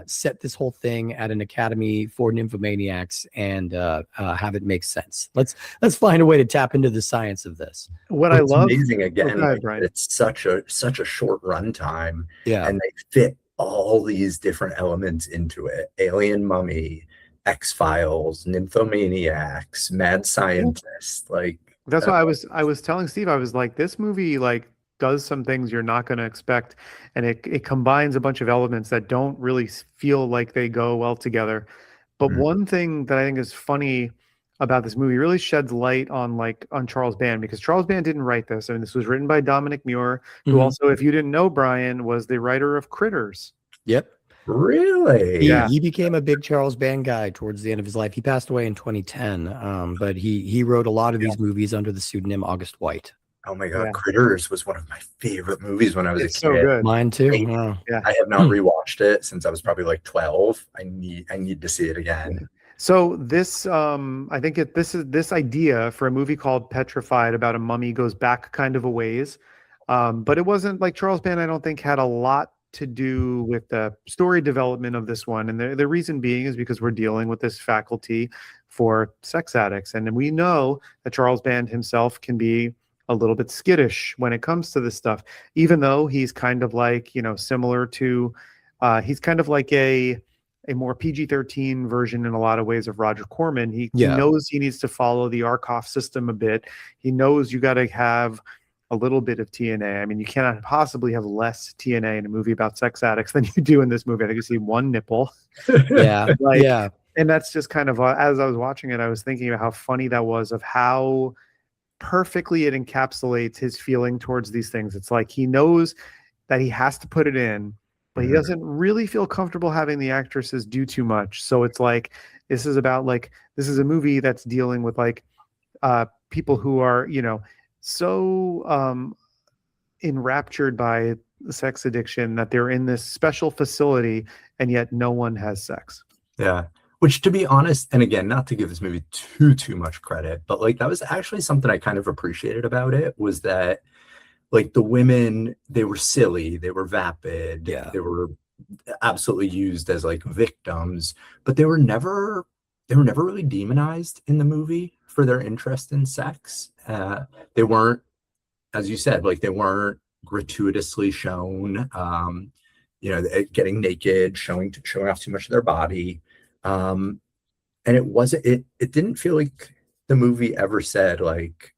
set this whole thing at an academy for nymphomaniacs and have it make sense? Let's find a way to tap into the science of this. What I love, amazing again, ahead, like, it's such a short run time, yeah, and they fit all these different elements into it: alien mummy, X-Files, nymphomaniacs, mad scientist. Like that's why I was telling Steve, I was like, this movie like does some things you're not going to expect, and it combines a bunch of elements that don't really feel like they go well together. But one thing that I think is funny about this movie really sheds light on Charles Band, because Charles Band didn't write this. I mean, this was written by Dominic Muir, who also, if you didn't know, Brian, was the writer of Critters. Yep. Really? He became a big Charles Band guy towards the end of his life. He passed away in 2010, but he wrote a lot of these movies under the pseudonym August White. Oh my God, Critters was one of my favorite movies when I was a kid. So good. Mine too. Wow. Yeah. I have not rewatched it since I was probably like 12. I need to see it again. So this, I think this idea for a movie called Petrified about a mummy goes back kind of a ways, but it wasn't like Charles Band. I don't think had a lot to do with the story development of this one, and the reason being is because we're dealing with this faculty for sex addicts, and we know that Charles Band himself can be a little bit skittish when it comes to this stuff, even though he's kind of like, similar to, he's kind of like a more PG-13 version in a lot of ways of Roger Corman. He knows he needs to follow the Arkoff system a bit. He knows you got to have a little bit of TNA. I mean, you cannot possibly have less TNA in a movie about sex addicts than you do in this movie. I think you see one nipple. Yeah. And that's just kind of, as I was watching it, I was thinking about how funny that was, of how perfectly it encapsulates his feeling towards these things. It's like he knows that he has to put it in, but he doesn't really feel comfortable having the actresses do too much. So it's like, this is a movie that's dealing with like people who are, so enraptured by sex addiction that they're in this special facility and yet no one has sex. Yeah. Which, to be honest, and again, not to give this movie too much credit, but like that was actually something I kind of appreciated about it, was that like the women, they were silly, they were vapid, they were absolutely used as like victims, but they were never really demonized in the movie for their interest in sex. They weren't, as you said, like they weren't gratuitously shown, getting naked, showing off too much of their body. And it didn't feel like the movie ever said like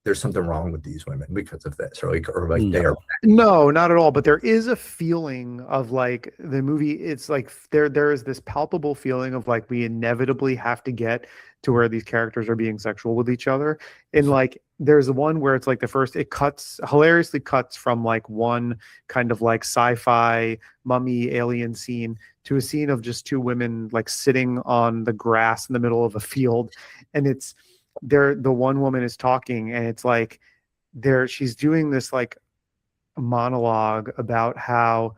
there's something wrong with these women because of this, or they are. No, not at all. But there is a feeling of like the movie. It's like there is this palpable feeling of like we inevitably have to get to where these characters are being sexual with each other. And like there's one where it's like it hilariously cuts from like one kind of like sci-fi mummy alien scene to a scene of just two women like sitting on the grass in the middle of a field, and it's the one woman is talking, and it's like she's doing this like monologue about how,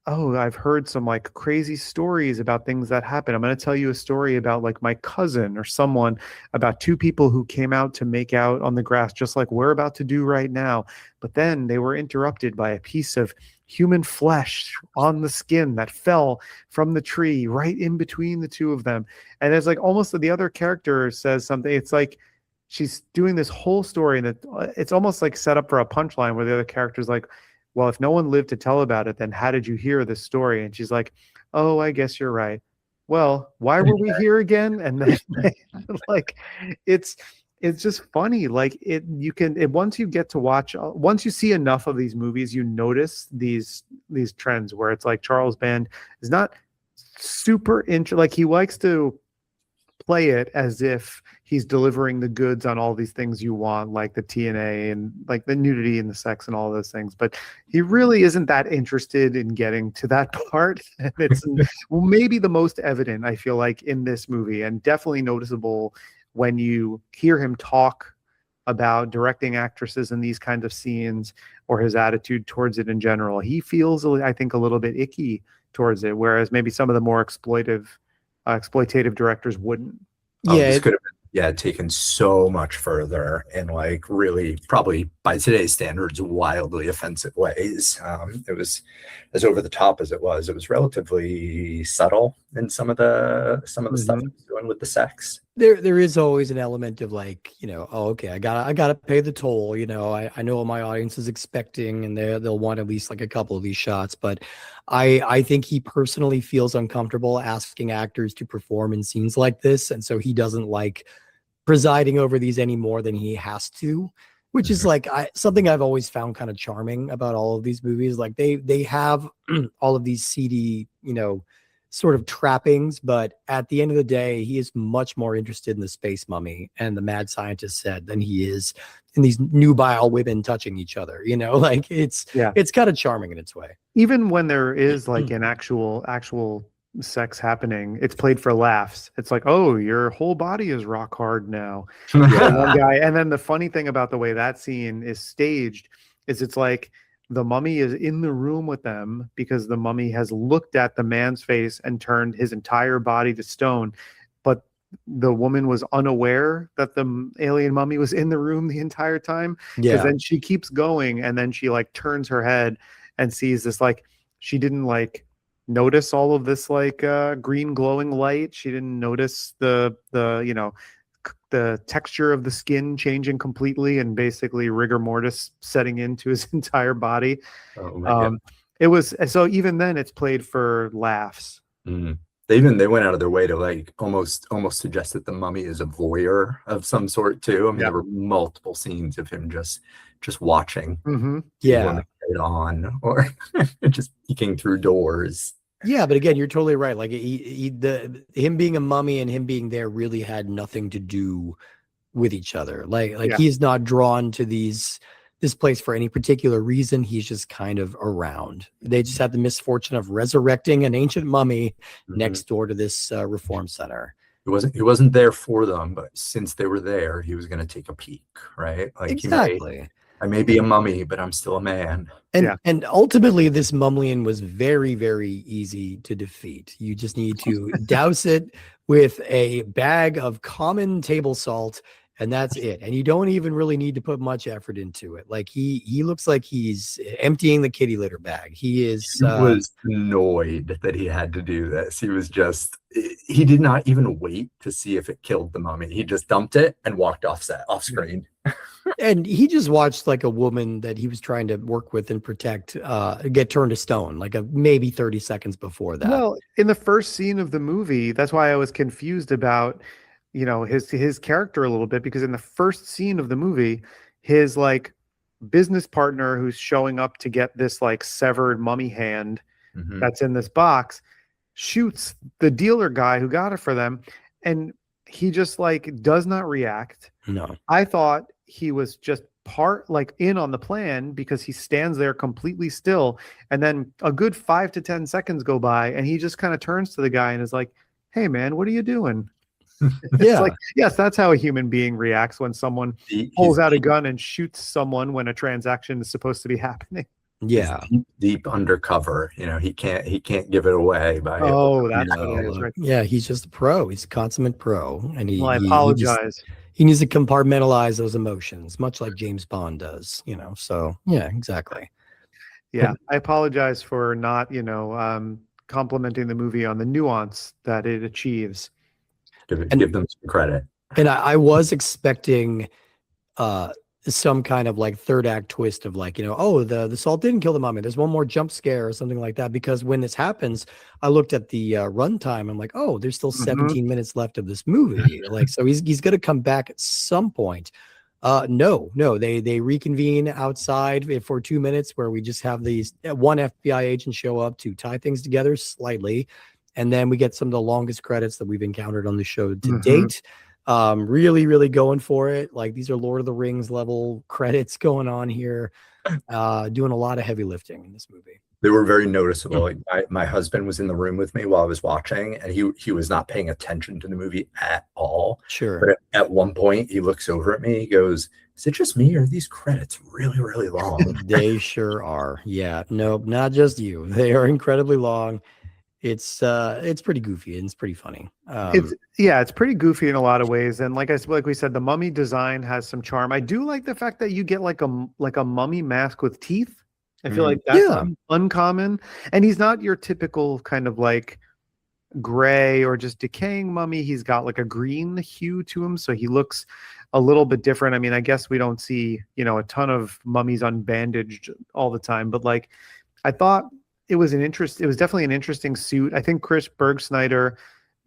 oh, I've heard some like crazy stories about things that happen. I'm going to tell you a story about like my cousin or someone, about two people who came out to make out on the grass, just like we're about to do right now. But then they were interrupted by a piece of human flesh on the skin that fell from the tree right in between the two of them. And it's like almost the other character says something. It's like she's doing this whole story, and it's almost like set up for a punchline where the other character's like, well, if no one lived to tell about it, then how did you hear this story? And she's like, oh, I guess you're right. Well, why were we here again? And then like, it's just funny. Like once you get to watch, once you see enough of these movies, you notice these trends where it's like Charles Band is not super like he likes to play it as if he's delivering the goods on all these things you want, like the TNA and like the nudity and the sex and all those things. But he really isn't that interested in getting to that part. And it's well, maybe the most evident, I feel like, in this movie, and definitely noticeable when you hear him talk about directing actresses in these kinds of scenes, or his attitude towards it in general. He feels, I think, a little bit icky towards it, whereas maybe some of the more exploitative directors wouldn't. This could have been taken so much further in like really, probably by today's standards, wildly offensive ways. It was as over the top as it was. It was relatively subtle in some of the stuff he was doing with the sex. There is always an element of like, oh, okay, I gotta pay the toll. I know what my audience is expecting, and they'll want at least like a couple of these shots. But I think he personally feels uncomfortable asking actors to perform in scenes like this, and so he doesn't like presiding over these any more than he has to, which is like something I've always found kind of charming about all of these movies. Like they have all of these seedy, sort of trappings, but at the end of the day, he is much more interested in the space mummy and the mad scientist said than he is in these nubile women touching each other. Like it's kind of charming in its way. Even when there is like an actual sex happening, it's played for laughs. It's like, oh, your whole body is rock hard now. One guy. And then the funny thing about the way that scene is staged is it's like the mummy is in the room with them because the mummy has looked at the man's face and turned his entire body to stone. But the woman was unaware that the alien mummy was in the room the entire time. Because then she keeps going, and then she like turns her head and sees this, like, she didn't like notice all of this like green glowing light. She didn't notice the the texture of the skin changing completely and basically rigor mortis setting into his entire body. It was, so even then it's played for laughs. They went out of their way to like almost suggest that the mummy is a voyeur of some sort too. I mean, there were multiple scenes of him just watching it on, or just peeking through doors. Yeah, but again, you're totally right. Like him being a mummy and him being there really had nothing to do with each other. Like he is not drawn to this place for any particular reason. He's just kind of around. They just had the misfortune of resurrecting an ancient mummy next door to this reform center. He wasn't there for them, but since they were there, he was going to take a peek, right? Like exactly. I may be a mummy, but I'm still a man. And ultimately, this mumlian was very, very easy to defeat. You just need to douse it with a bag of common table salt, and that's it. And you don't even really need to put much effort into it. Like he looks like he's emptying the kitty litter bag. He was annoyed that he had to do this. He did not even wait to see if it killed the mummy. He just dumped it and walked off screen. And he just watched like a woman that he was trying to work with and protect get turned to stone, like maybe 30 seconds before that. Well, in the first scene of the movie, that's why I was confused about his character a little bit, because in the first scene of the movie, his like business partner who's showing up to get this like severed mummy hand that's in this box shoots the dealer guy who got it for them, and he just like does not react. No, I thought he was just in on the plan, because he stands there completely still, and then a good 5 to 10 seconds go by and he just kind of turns to the guy and is like, hey man, what are you doing? It's like, yes, that's how a human being reacts when someone pulls out a gun and shoots someone when a transaction is supposed to be happening. Yeah. Deep undercover. He can't give it away by. Oh, that's what it is, right? Yeah, he's just a pro. He's a consummate pro, and Well, I apologize. He needs to compartmentalize those emotions, much like James Bond does. So yeah, exactly. Yeah, I apologize for not, complimenting the movie on the nuance that it achieves. Give them some credit. And I was expecting some kind of like third act twist of like, the salt didn't kill the mommy. There's one more jump scare or something like that. Because when this happens, I looked at the runtime. I'm like, oh, there's still 17 minutes left of this movie. Like, so he's going to come back at some point. No, they reconvene outside for 2 minutes where we just have these one FBI agent show up to tie things together slightly. And then we get some of the longest credits that we've encountered on the show to date. Really, really going for it. Like, these are Lord of the Rings level credits going on here. Doing a lot of heavy lifting in this movie. They were very noticeable. Like my husband was in the room with me while I was watching, and he was not paying attention to the movie at all. Sure. But at one point, he looks over at me. He goes, "Is it just me, or are these credits really, really long?" They sure are. Yeah. Nope. Not just you. They are incredibly long. It's pretty goofy and it's pretty funny. It's pretty goofy in a lot of ways, and like we said, the mummy design has some charm. I do like the fact that you get like a mummy mask with teeth. I feel like that's uncommon, and he's not your typical kind of like gray or just decaying mummy. He's got like a green hue to him, so he looks a little bit different. I mean, I guess we don't see a ton of mummies unbandaged all the time, but like I thought it was definitely an interesting suit. I think Chris Bergsnyder,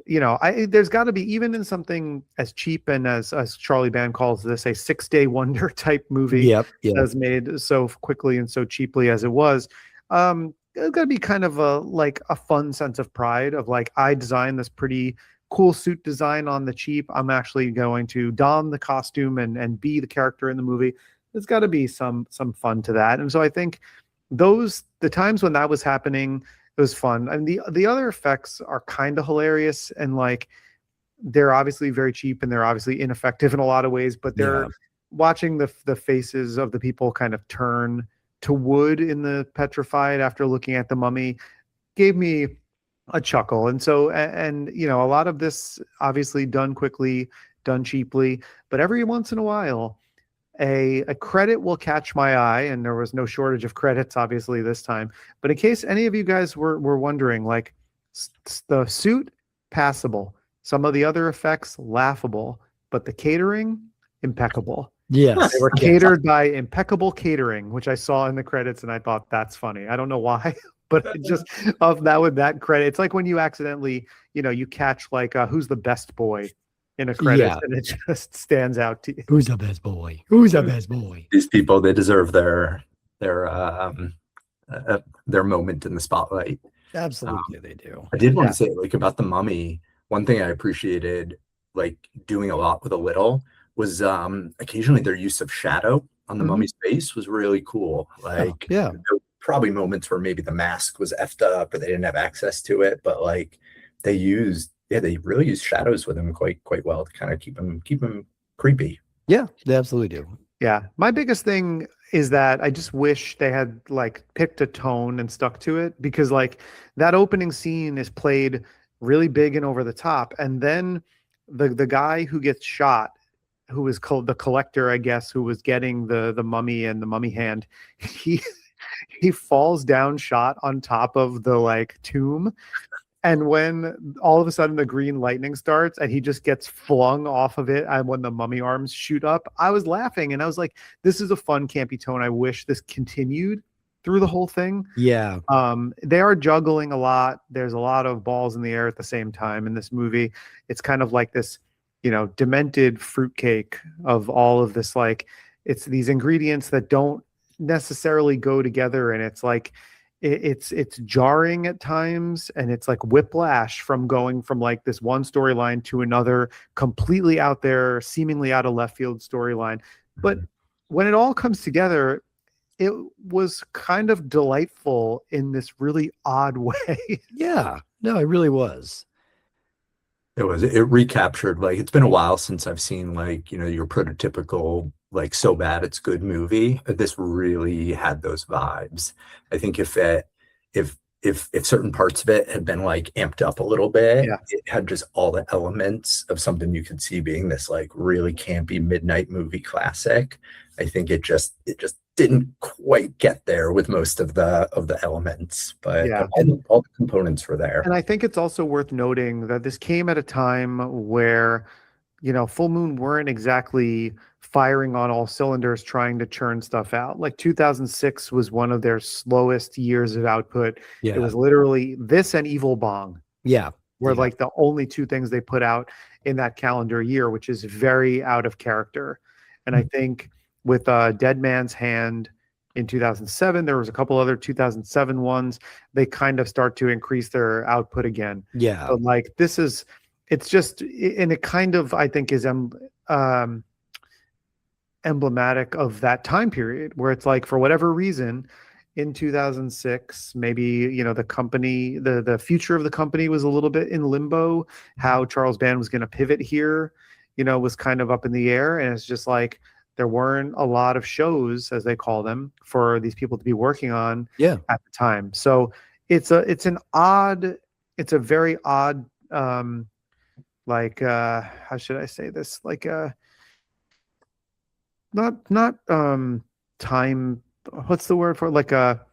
there's got to be, even in something as cheap and as Charlie Band calls this, a 6-day wonder type movie that's made so quickly and so cheaply as it was. It's got to be kind of a fun sense of pride of like, I designed this pretty cool suit design on the cheap. I'm actually going to don the costume and be the character in the movie. There's got to be some fun to that. And so I think the times when that was happening, it was fun. And the other effects are kind of hilarious, and like they're obviously very cheap and they're obviously ineffective in a lot of ways, but they're watching the faces of the people kind of turn to wood in the Petrified after looking at the mummy gave me a chuckle. And so a lot of this obviously done quickly, done cheaply, but every once in a while a credit will catch my eye, and there was no shortage of credits obviously this time. But in case any of you guys were wondering, like the suit passable, some of the other effects laughable, but the catering impeccable. Yes, they were catered by impeccable catering, which I saw in the credits, and I thought that's funny. I don't know why, but it just with that credit, it's like when you accidentally you catch like who's the best boy in a credit, and it just stands out to you. Who's the best boy? Who's the best boy? These people, they deserve their moment in the spotlight. Absolutely, they do. I did want to say, like, about the mummy, one thing I appreciated, like, doing a lot with a little, was occasionally their use of shadow on the mummy's face was really cool. Like, there were probably moments where maybe the mask was effed up or they didn't have access to it, but like they really used shadows with him quite well to kind of keep him creepy. Yeah, they absolutely do. Yeah. My biggest thing is that I just wish they had like picked a tone and stuck to it, because like that opening scene is played really big and over the top. And then the guy who gets shot, who was the collector, I guess, who was getting the mummy and the mummy hand, he falls down shot on top of the like tomb. And when all of a sudden the green lightning starts and he just gets flung off of it, and when the mummy arms shoot up, I was laughing and I was like, this is a fun, campy tone. I wish this continued through the whole thing. Yeah. They are juggling a lot. There's a lot of balls in the air at the same time in this movie. It's kind of like this, demented fruitcake of all of this, like it's these ingredients that don't necessarily go together, and it's like it's jarring at times, and it's like whiplash from going from like this one storyline to another completely out there, seemingly out of left field storyline. But when it all comes together, it was kind of delightful in this really odd way. Yeah, no, it really was. It recaptured, like, it's been a while since I've seen, like, your prototypical, like, so bad it's good movie. This really had those vibes. I think if certain parts of it had been like amped up a little bit, Yeah. it had just all the elements of something you could see being this like really campy midnight movie classic. I think it just didn't quite get there with most of the elements, but Yeah. all the components were there. And I think it's also worth noting that this came at a time where, Full Moon weren't exactly firing on all cylinders trying to churn stuff out. Like 2006 was one of their slowest years of output. It Yeah. was literally this and Evil Bong Yeah. were Yeah. like the only two things they put out in that calendar year, which is very out of character. And I think with Dead Man's Hand in 2007, there was a couple other 2007 ones. They kind of start to increase their output again. Yeah. But like it's just, and it kind of, I think, is emblematic of that time period where it's like, for whatever reason, in 2006, maybe, the company, the future of the company was a little bit in limbo. How Charles Band was going to pivot here, was kind of up in the air. And it's just like, there weren't a lot of shows, as they call them, for these people to be working on Yeah. at the time. So it's a very odd, like, how should I say this? Like, not time, what's the word for it? Like a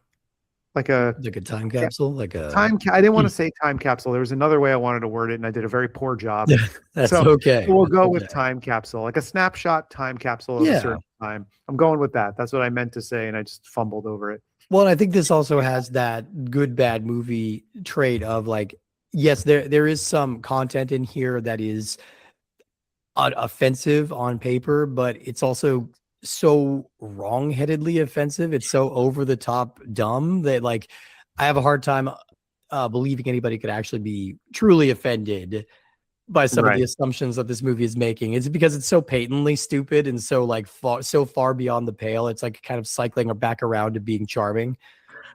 Like a time capsule, like a I didn't want to say time capsule. There was another way I wanted to word it, and I did a very poor job. That's So okay. we'll go That's with okay. time capsule, like a snapshot time capsule of a certain time. I'm going with that. That's what I meant to say, and I just fumbled over it. Well, and I think this also has that good bad movie trait of like, yes, there is some content in here that is offensive on paper, but it's also so wrong-headedly offensive. It's so over the top dumb that like I have a hard time believing anybody could actually be truly offended by some of the assumptions that this movie is making. It's because it's so patently stupid and so like so far beyond the pale. It's like kind of cycling back around to being charming.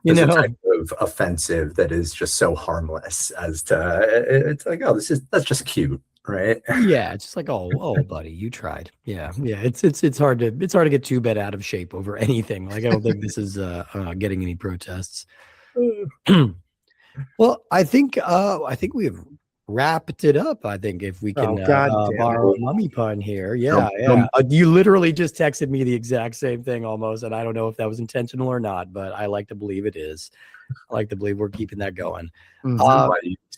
There's a type of offensive that is just so harmless as to it's like, oh, that's just cute, right? Yeah, it's just like, oh, buddy, you tried. Yeah. It's hard to get too bent out of shape over anything. Like I don't think this is getting any protests. Well, I think we've wrapped it up. I think if we can borrow a mummy pun here. Yeah. You literally just texted me the exact same thing almost, and I don't know if that was intentional or not, but I like to believe it is. I like to believe we're keeping that going.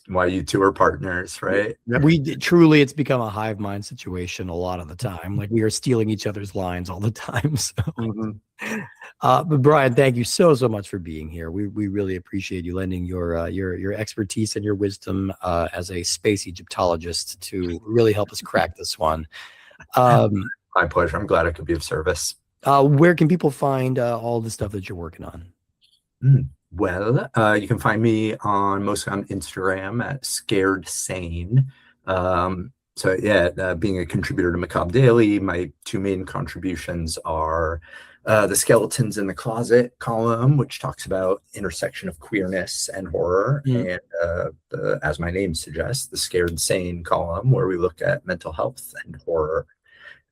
Why you two are partners, right? Truly, it's become a hive mind situation a lot of the time. Like we are stealing each other's lines all the time. So. But Brian, thank you so much for being here. We really appreciate you lending your expertise and your wisdom as a space Egyptologist to really help us crack this one. My pleasure. I'm glad I could be of service. Where can people find all the stuff that you're working on? Well, you can find me mostly on Instagram at Scared Sane. So yeah, being a contributor to Macabre Daily, my two main contributions are the Skeletons in the Closet column, which talks about intersection of queerness and horror, and as my name suggests, the Scared Sane column, where we look at mental health and horror.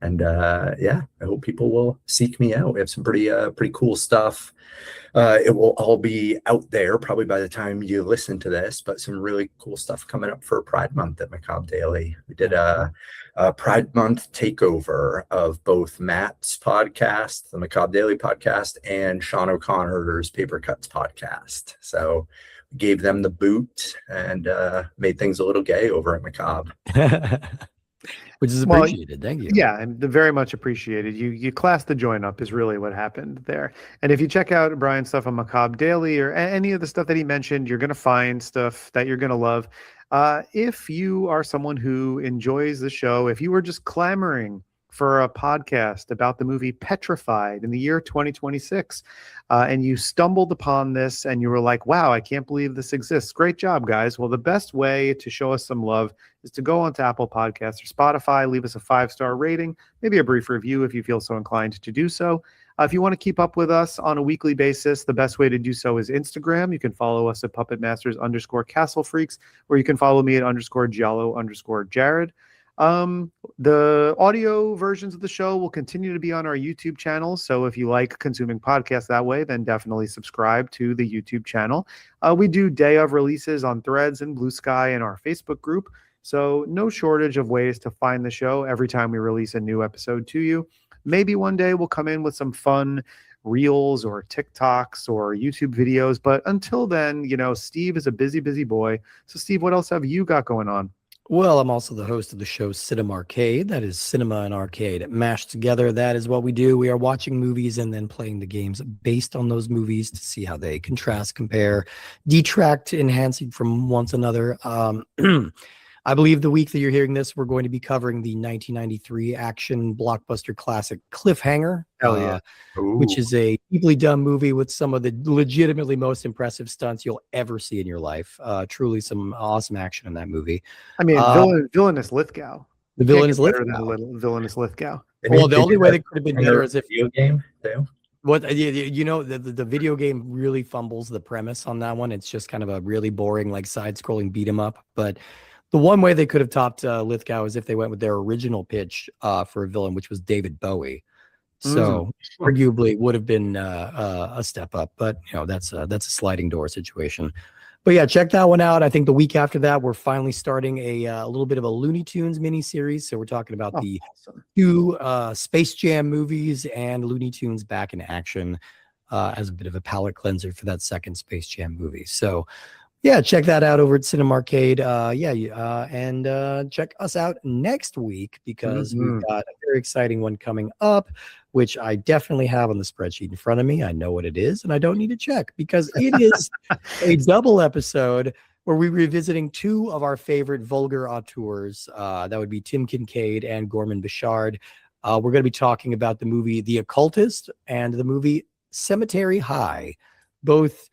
And I hope people will seek me out. We have some pretty cool stuff. It will all be out there probably by the time you listen to this, but some really cool stuff coming up for Pride Month at Macabre Daily. We did a Pride Month takeover of both Matt's podcast, the Macabre Daily podcast, and Sean O'Connor's Paper Cuts podcast. So we gave them the boot and made things a little gay over at Macabre. Which is appreciated. Thank you. Yeah, and very much appreciated. You classed the joint up is really what happened there. And if you check out Brian's stuff on Macabre Daily or any of the stuff that he mentioned, you're going to find stuff that you're going to love. If you are someone who enjoys the show, if you were just clamoring for a podcast about the movie Petrified in the year 2026, and you stumbled upon this and you were like, wow, I can't believe this exists. Great job, guys. Well, the best way to show us some love is to go onto Apple Podcasts or Spotify, leave us a 5-star rating, maybe a brief review if you feel so inclined to do so. If you want to keep up with us on a weekly basis, the best way to do so is Instagram. You can follow us at puppetmasters_Castle Freaks, or you can follow me at _Giallo_Jared. The audio versions of the show will continue to be on our YouTube channel. So if you like consuming podcasts that way, then definitely subscribe to the YouTube channel. We do day of releases on Threads and Blue Sky and our Facebook group. So no shortage of ways to find the show every time we release a new episode to you. Maybe one day we'll come in with some fun reels or TikToks or YouTube videos. But until then, Steve is a busy, busy boy. So Steve, what else have you got going on? Well, I'm also the host of the show Cinema Arcade. That is cinema and arcade mashed together. That is what we do. We are watching movies and then playing the games based on those movies to see how they contrast, compare, detract, enhancing from one another. I believe the week that you're hearing this, we're going to be covering the 1993 action blockbuster classic Cliffhanger, which is a deeply dumb movie with some of the legitimately most impressive stunts you'll ever see in your life. Truly some awesome action in that movie. I mean, villainous Lithgow. The villainous Lithgow. Villainous Lithgow. Well, the only way they could have been better is if video game too. What the video game really fumbles the premise on that one. It's just kind of a really boring, like side-scrolling beat 'em up. But the one way they could have topped Lithgow is if they went with their original pitch for a villain, which was David Bowie. So arguably would have been a step up, but that's a sliding door situation. But yeah, check that one out. I think the week after that, we're finally starting a little bit of a Looney Tunes miniseries. So we're talking about the two Space Jam movies and Looney Tunes back in action as a bit of a palate cleanser for that second Space Jam movie. So yeah, check that out over at Cinema Arcade. And check us out next week because we've got a very exciting one coming up, which I definitely have on the spreadsheet in front of me. I know what it is, and I don't need to check because it is a double episode where we're revisiting two of our favorite vulgar auteurs. That would be Tim Kincaid and Gorman Bechard. We're going to be talking about the movie The Occultist and the movie Cemetery High, both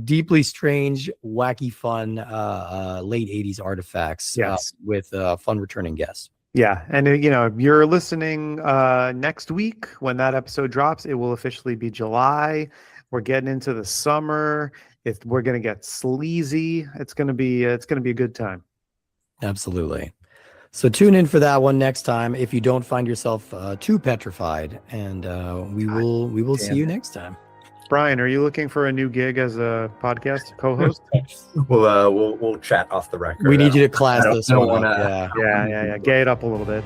deeply strange, wacky, fun, late 80s artifacts with fun returning guests. Yeah. And, if you're listening next week when that episode drops, it will officially be July. We're getting into the summer. We're going to get sleazy. It's going to be a good time. Absolutely. So tune in for that one next time if you don't find yourself too petrified. And we will see you next time. Brian, are you looking for a new gig as a podcast co-host? We'll chat off the record. We need you to class this one up. Yeah. Gay it up a little bit.